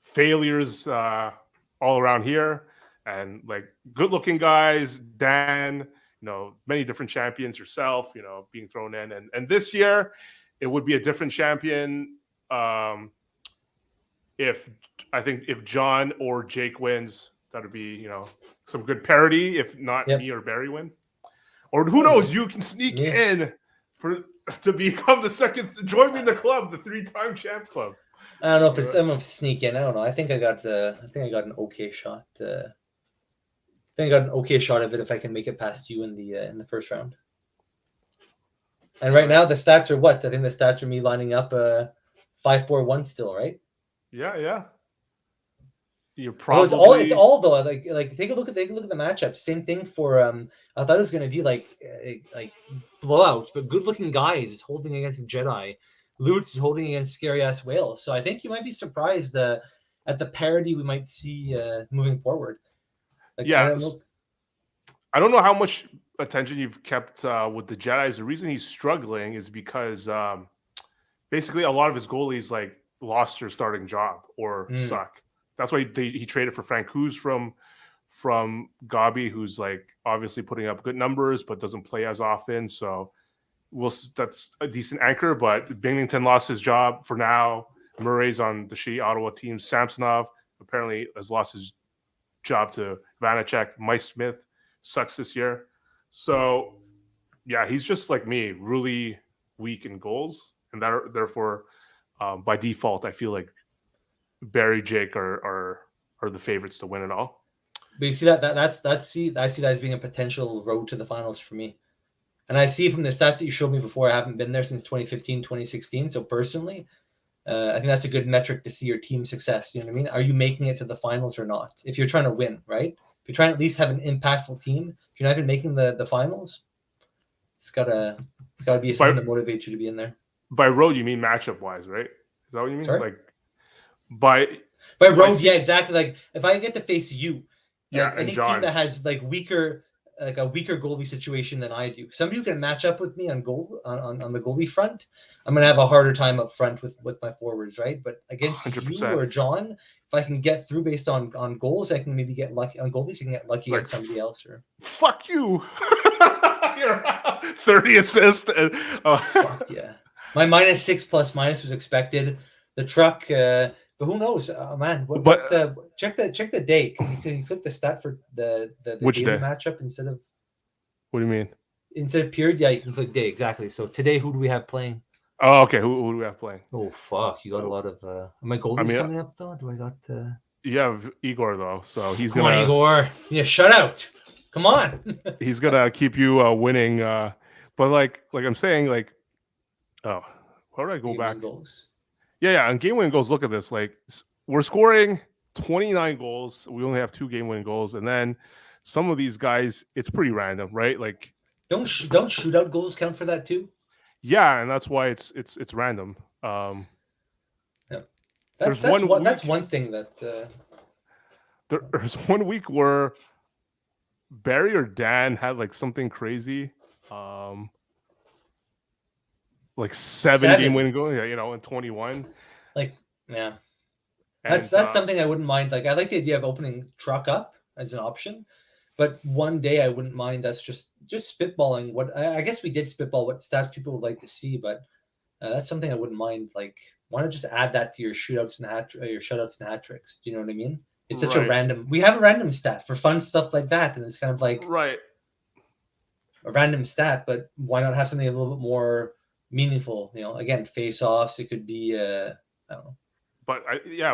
failures all around here, and like good looking guys, Dan, you know, many different champions, yourself, you know, being thrown in. And this year it would be a different champion. If John or Jake wins, that would be, you know, some good parity. If not, me or Barry win. Or who knows? You can sneak in to become the second. Join me in the club, the 3-time champ club. I don't know if it's I'm gonna sneak in. I don't know. I think I got an okay shot. I think I got an okay shot of it if I can make it past you in the first round. And right now the stats are what? I think the stats are me lining up 5-4-1 still, right? Yeah. You're Although probably it's all though like take a look at the matchup. Same thing for I thought it was going to be like blowouts, but good looking guys holding against Jedi. Lutz is holding against scary ass whales. So I think you might be surprised at the parity we might see moving forward. Like yeah. I don't know how much attention you've kept with the Jedi's. The reason he's struggling is because basically a lot of his goalies like lost their starting job or suck. That's why he traded for Frank Hughes from Gabi, who's like obviously putting up good numbers but doesn't play as often. So that's a decent anchor. But Binghamton lost his job for now. Murray's on the shitty Ottawa team. Samsonov apparently has lost his job to Vanacek. Mike Smith sucks this year. So yeah, he's just like me, really weak in goals, and therefore by default, I feel like Barry, Jake are the favorites to win it all. But you see I see that as being a potential road to the finals for me. And I see from the stats that you showed me before, I haven't been there since 2015, 2016. So personally, I think that's a good metric to see your team success. You know what I mean? Are you making it to the finals or not? If you're trying to win, right? If you're trying to at least have an impactful team, if you're not even making the finals, it's gotta be something that motivates you to be in there. By road, you mean matchup wise, right? Is that what you mean? Sorry? Like by road, yeah, exactly. Like if I get to face you, like any team that has like a weaker goalie situation than I do. Somebody who can match up with me on goal on the goalie front, I'm gonna have a harder time up front with my forwards, right? But against 100%. You or John, if I can get through based on goals, I can maybe get lucky on goalies. You can get lucky against somebody else. Or fuck you, you're 30 assists. Fuck yeah, my -6 was expected. The truck. But who knows, man? Check the date. Can you click the stat for the which daily day matchup instead of? What do you mean? Instead of period, yeah, you can click day exactly. So today, who do we have playing? Oh, okay. Who do we have playing? Oh fuck, you got a lot of. Are my goalies coming up though? Do I got? You have Igor though, so he's Come on, Igor. Yeah, shut out. Come on. He's gonna keep you winning. But like I'm saying, like, oh, how do I go back? Goals. Yeah, and game winning goals. Look at this. Like we're scoring 29 goals. We only have 2 game winning goals, and then some of these guys, it's pretty random, right? Like don't shootout goals count for that too? Yeah, and that's why it's random. Yeah, that's one thing that. There's 1 week where Barry or Dan had like something crazy. Like 7 game winning goals, in 21. Like, yeah. That's something I wouldn't mind. Like, I like the idea of opening truck up as an option, but one day I wouldn't mind us just spitballing what I guess we did spitball what stats people would like to see, but that's something I wouldn't mind. Like, why not just add that to your shootouts and your shutouts and hat tricks? Do you know what I mean? It's such a random. We have a random stat for fun stuff like that, and it's kind of like a random stat, but why not have something a little bit more meaningful? Again, face-offs. It could be I don't know. But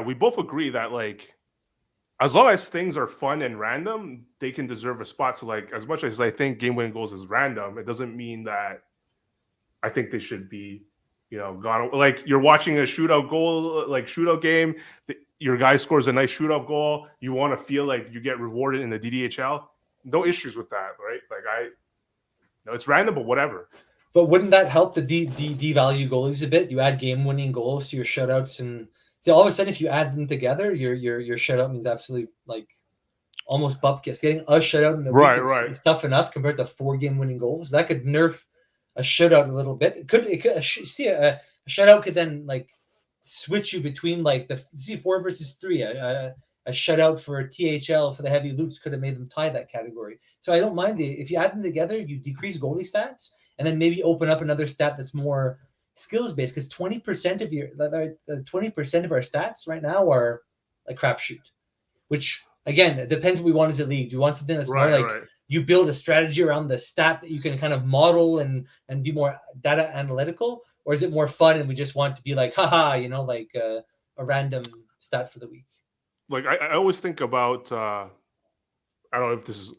we both agree that like as long as things are fun and random, they can deserve a spot. So like as much as I think game winning goals is random, it doesn't mean that I think they should be gone. Like you're watching a shootout goal, like shootout game, your guy scores a nice shootout goal, you want to feel like you get rewarded in the DDHL. No issues with that, right? Like it's random, but whatever. But wouldn't that help the devalue goalies a bit? You add game-winning goals to your shutouts, and see all of a sudden, if you add them together, your shutout means absolutely like almost bupkis. Getting a shutout in the week is tough enough compared to 4 game-winning goals. That could nerf a shutout a little bit. It could see a shutout could then like switch you between like the 4 versus 3. A shutout for THL for the heavy loops could have made them tie that category. So I don't mind if you add them together, you decrease goalie stats. And then maybe open up another stat that's more skills based, because 20% of our stats right now are a crapshoot. Which again, it depends what we want as a league. Do you want something that's more like you build a strategy around the stat that you can kind of model and be more data analytical, or is it more fun and we just want to be like, haha, like a random stat for the week? Like I always think about I don't know if this is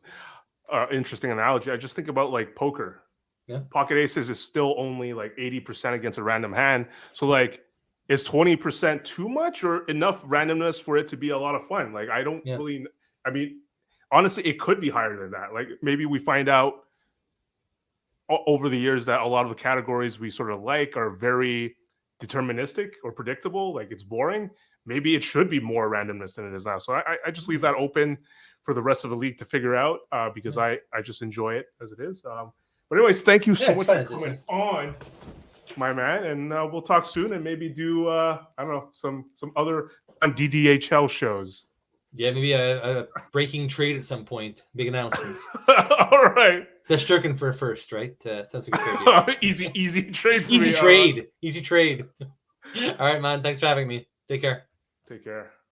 an interesting analogy. I just think about like poker. Yeah. Pocket aces is still only like 80% against a random hand. So like is 20% too much or enough randomness for it to be a lot of fun? Like, I don't really, I mean, honestly, it could be higher than that. Like, maybe we find out over the years that a lot of the categories we sort of like are very deterministic or predictable. Like, it's boring. Maybe it should be more randomness than it is now. So I just leave that open for the rest of the league to figure out because I just enjoy it as it is. But anyways, thank you so much for coming on, my man, and we'll talk soon and maybe do I don't know, some other on DDHL shows. Yeah, maybe a breaking trade at some point. Big announcement. All right. Sturkin for first, right? Sounds like a good idea. easy trade for easy me. Trade. Easy trade. All right, man. Thanks for having me. Take care. Take care.